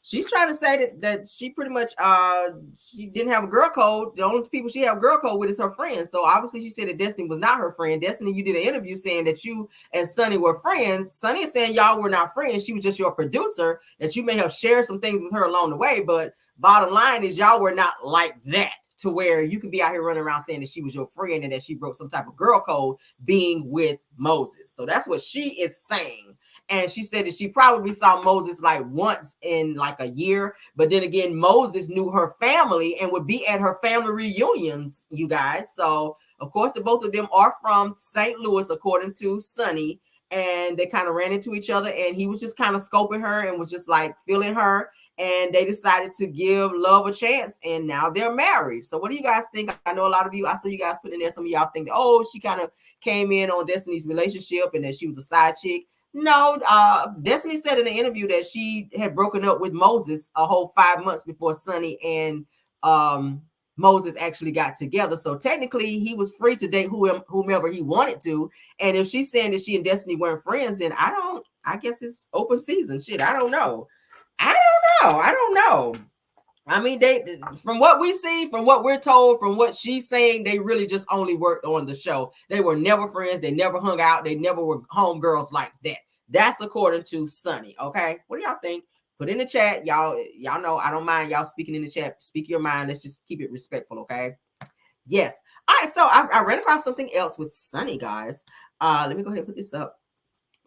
She's trying to say that she pretty much she didn't have a girl code. The only people she have girl code with is her friends. So obviously she said that Destiny was not her friend. Destiny, you did an interview saying that you and Sunni were friends. Sunni is saying y'all were not friends. She was just your producer, that you may have shared some things with her along the way. But bottom line is y'all were not like that to where you could be out here running around saying that she was your friend and that she broke some type of girl code being with Moses. So that's what she is saying. And she said that she probably saw Moses like once in like a year. But then again, Moses knew her family and would be at her family reunions, you guys. So, of course, the both of them are from St. Louis, according to Sunni. And they kind of ran into each other. And he was just kind of scoping her and was just like feeling her. And they decided to give love a chance. And now they're married. So what do you guys think? I know a lot of you, I saw you guys put in there. Some of y'all think that, oh, she kind of came in on Destiny's relationship and that she was a side chick. No, Destiny said in the interview that she had broken up with Moses a whole 5 months before Sunni and Moses actually got together. So technically he was free to date whomever he wanted to. And if she's saying that she and Destiny weren't friends, then I guess it's open season. Shit, I don't know. I don't know. I mean, they, from what we see, from what we're told, from what she's saying, they really just only worked on the show. They were never friends. They never hung out. They never were homegirls like that. That's according to Sunni. Okay. What do y'all think? Put in the chat. Y'all know I don't mind y'all speaking in the chat. Speak your mind. Let's just keep it respectful. Okay. Yes. All right. So I ran across something else with Sunni, guys. Let me go ahead and put this up.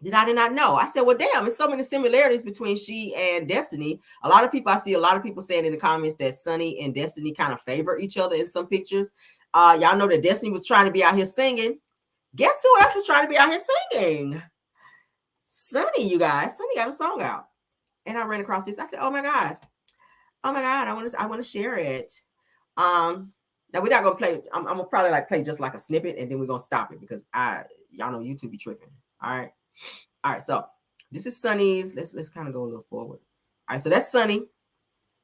Did not know. I said, well, damn, there's so many similarities between she and Destiny. I see a lot of people saying in the comments that Sunni and Destiny kind of favor each other in some pictures. Y'all know that Destiny was trying to be out here singing. Guess who else is trying to be out here singing? Sunni, you guys. Sunni got a song out. And I ran across this. I said, oh my God, I want to share it. Now we're not gonna play. I'm gonna probably like play just like a snippet, and then we're gonna stop it because y'all know YouTube be tripping. All right. So this is Sunni's. Let's kind of go a little forward. All right. So that's Sunni.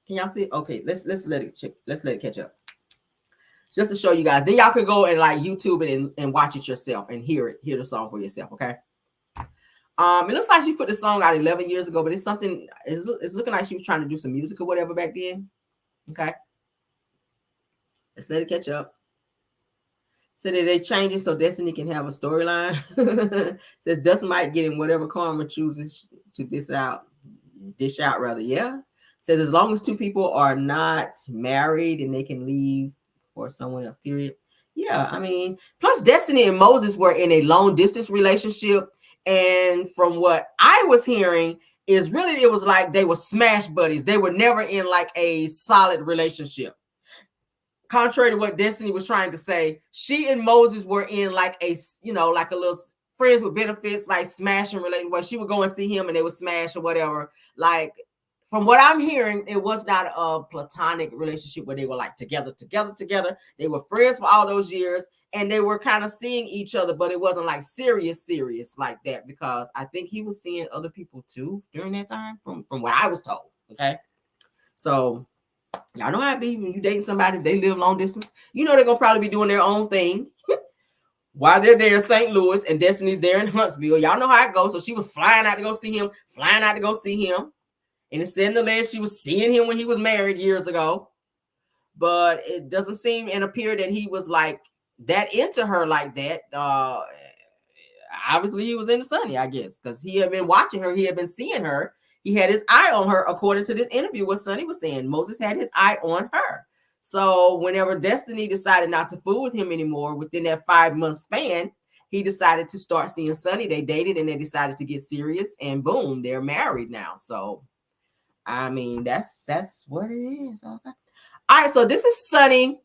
Can y'all see? Okay. Let's let it catch up. Just to show you guys. Then y'all can go and like YouTube it and watch it yourself and hear the song for yourself. Okay. It looks like she put the song out 11 years ago, but it's looking like she was trying to do some music or whatever back then. Okay. Let's let it catch up. So that they change it so Destiny can have a storyline. Says Dust might get in whatever karma chooses to dish out rather. Yeah. Says as long as two people are not married and they can leave for someone else, period. Yeah, I mean, plus Destiny and Moses were in a long distance relationship. And from what I was hearing is really, it was like they were smash buddies. They were never in like a solid relationship. Contrary to what Destiny was trying to say, she and Moses were in like a, like a little friends with benefits, like smashing related. Where she would go and see him and they would smash or whatever. Like from what I'm hearing, it was not a platonic relationship where they were like together. They were friends for all those years and they were kind of seeing each other, but it wasn't like serious like that because I think he was seeing other people too during that time from what I was told. Okay. So y'all know how it be when you dating somebody, if they live long distance, they're going to probably be doing their own thing while they're there in St. Louis and Destiny's there in Huntsville. Y'all know how it goes. So she was flying out to go see him. And it said in the list she was seeing him when he was married years ago. But it doesn't seem and appear that he was like that into her like that. Obviously, he was into Sunni, I guess, because he had been watching her. He had been seeing her. He had his eye on her, according to this interview, what Sunni was saying. Moses had his eye on her. So whenever Destiny decided not to fool with him anymore, within that 5-month span, he decided to start seeing Sunni. They dated and they decided to get serious. And boom, they're married now. So, I mean, that's what it is. Okay. All right, so this is Sunni.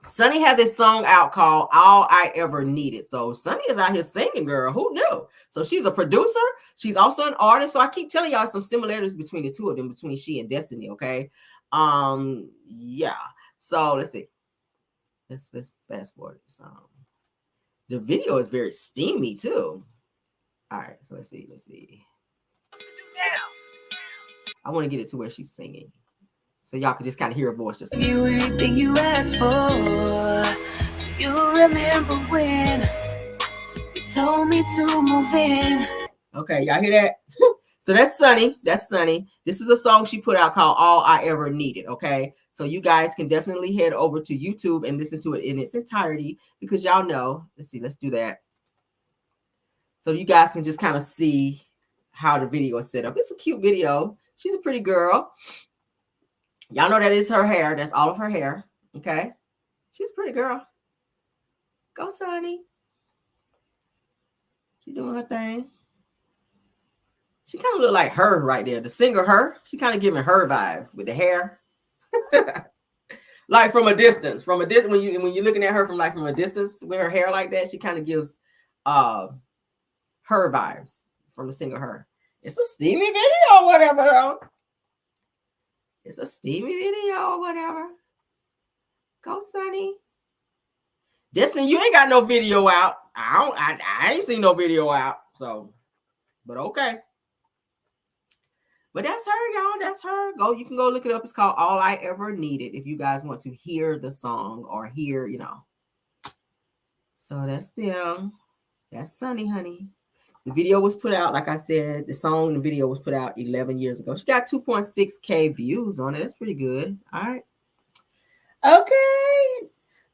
Sunni has a song out called All I Ever Needed. So Sunni is out here singing, girl. Who knew? So she's a producer. She's also an artist. So I keep telling y'all some similarities between the two of them, between she and Destiny. Okay. Yeah. So let's see. Let's fast forward this song. The video is very steamy too. All right. So let's see. I want to get it to where she's singing. So y'all can just kind of hear her voice. Just you anything you asked for. Do you remember when you told me to move in? Okay, y'all hear that? So that's Sunni. This is a song she put out called All I Ever Needed. Okay, so you guys can definitely head over to YouTube and listen to it in its entirety because y'all know. Let's do that. So you guys can just kind of see how the video is set up. It's a cute video. She's a pretty girl. Y'all know that is her hair. That's all of her hair. Okay. She's a pretty girl. Go, Sunny. She doing her thing. She kind of look like her right there. The singer Her. She kind of giving Her vibes with the hair. Like from a distance. From a distance, when you're looking at her from a distance with her hair like that, she kind of gives Her vibes from the singer Her. It's a steamy video or whatever, though. It's a steamy video or whatever. Go, Sunny. Destiny, you ain't got no video out. I ain't seen no video out. So, but okay. But that's her, y'all. That's her. You can go look it up. It's called All I Ever Needed if you guys want to hear the song or hear, So that's them. That's Sunny, honey. The video was put out, like I said, the song and the video was put out 11 years ago. She got 2.6K views on it. That's pretty good. All right. Okay.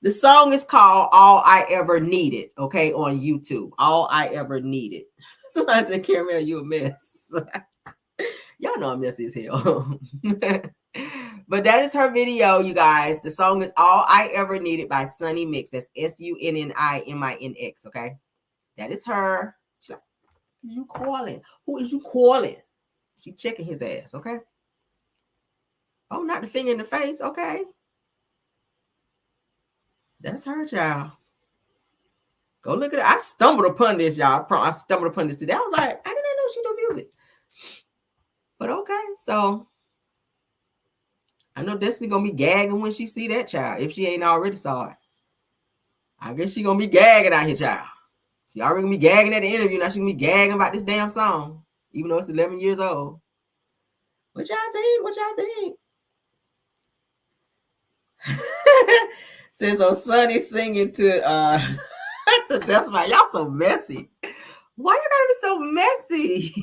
The song is called All I Ever Needed, okay, on YouTube. All I Ever Needed. Somebody said, Caramel, you a mess. Y'all know I'm messy as hell. But that is her video, you guys. The song is All I Ever Needed by Sunni Mix. That's SUNNIMINX, okay? That is her. She's like, who is you calling? Who is you calling? She checking his ass, okay? Oh, not the finger in the face, okay? That's her, child. Go look at it. I stumbled upon this, y'all. I stumbled upon this today. I was like, I didn't know she do music. But okay, so I know Destiny gonna be gagging when she see that child, if she ain't already saw it. I guess she gonna be gagging out here, child. She already gonna be gagging at the interview. Now she gonna be gagging about this damn song, even though it's 11 years old. What y'all think? What y'all think? Says on Sunny singing to Destiny. Y'all so messy. Why you gotta be so messy?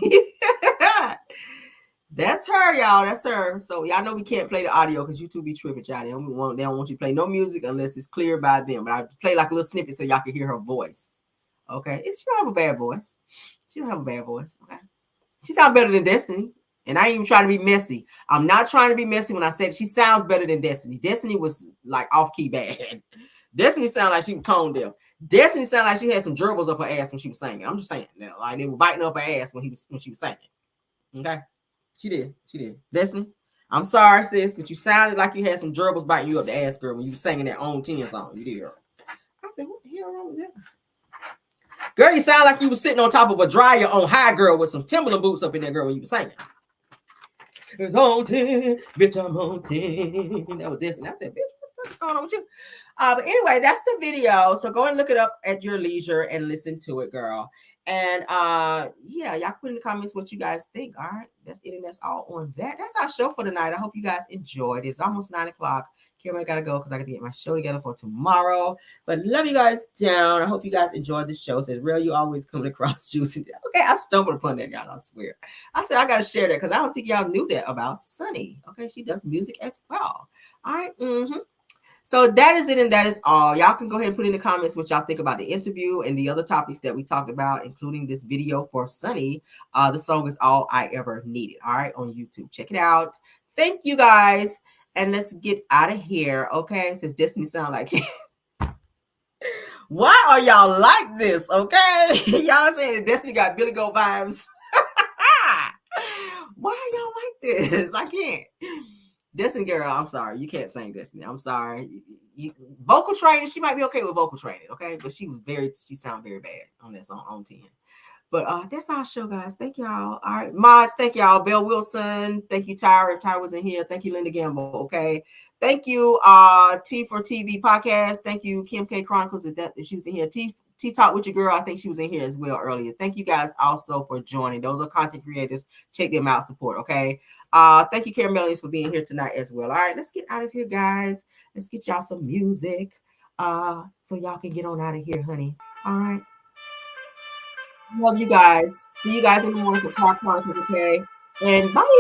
That's her, y'all. That's her. So y'all know we can't play the audio because YouTube be tripping, y'all. They don't want you to play no music unless it's clear by them. But I play like a little snippet so y'all can hear her voice. Okay. She don't have a bad voice. She don't have a bad voice. Okay. She sounds better than Destiny. And I ain't even trying to be messy. I'm not trying to be messy when I said she sounds better than Destiny. Destiny was like off-key bad. Destiny sounded like she was tone deaf. Destiny sounded like she had some gerbils up her ass when she was singing. I'm just saying. Like they were biting up her ass when she was singing. Okay. She did. Destiny, I'm sorry, sis, but you sounded like you had some gerbils biting you up the ass, girl, when you were singing that On 10 song. You did. I said, what the hell wrong with that? Girl, you sound like you was sitting on top of a dryer on high, girl, with some Timberland boots up in there, girl, when you were singing. It's on 10, bitch, I'm on 10. That was Destiny. I said, bitch, what's going on with you? But anyway, that's the video. So go and look it up at your leisure and listen to it, girl. And yeah, y'all put in the comments what you guys think. All right, that's it, and that's all on that. That's our show for tonight. I hope you guys enjoyed. It's almost 9 o'clock. Cameron gotta go because I gotta get my show together for tomorrow. But love you guys down. I hope you guys enjoyed the show. It says, real, you always coming across juicy. Okay, I stumbled upon that, y'all. I swear. I said I gotta share that because I don't think y'all knew that about Sunny. Okay, she does music as well. All right. So that is it, and that is all. Y'all can go ahead and put in the comments what y'all think about the interview and the other topics that we talked about, including this video for Sunny. The song is All I Ever Needed, all right, on YouTube. Check it out. Thank you, guys, and let's get out of here, okay? Since Destiny sound like it. Why are y'all like this, okay? Y'all saying that Destiny got Billy Goat vibes. Why are y'all like this? I can't. Destiny girl, I'm sorry. You can't sing Destiny. I'm sorry. Vocal training, she might be okay with vocal training, okay? But she sounded very bad on that song on 10. But that's our show, guys. Thank y'all. All right. Mods, thank y'all. Belle Wilson. Thank you, Tyra. If Tyra was in here. Thank you, Linda Gamble. Okay. Thank you, T for TV podcast. Thank you, Kim K Chronicles, if she was in here. T Talk with your girl. I think she was in here as well earlier. Thank you guys also for joining. Those are content creators. Check them out. Support. Okay. Thank you, Caramellians, for being here tonight as well. All right, let's get out of here, guys. Let's get y'all some music. So y'all can get on out of here, honey. All right. Love you guys. See you guys in the morning for Park Chronicles, okay? And bye.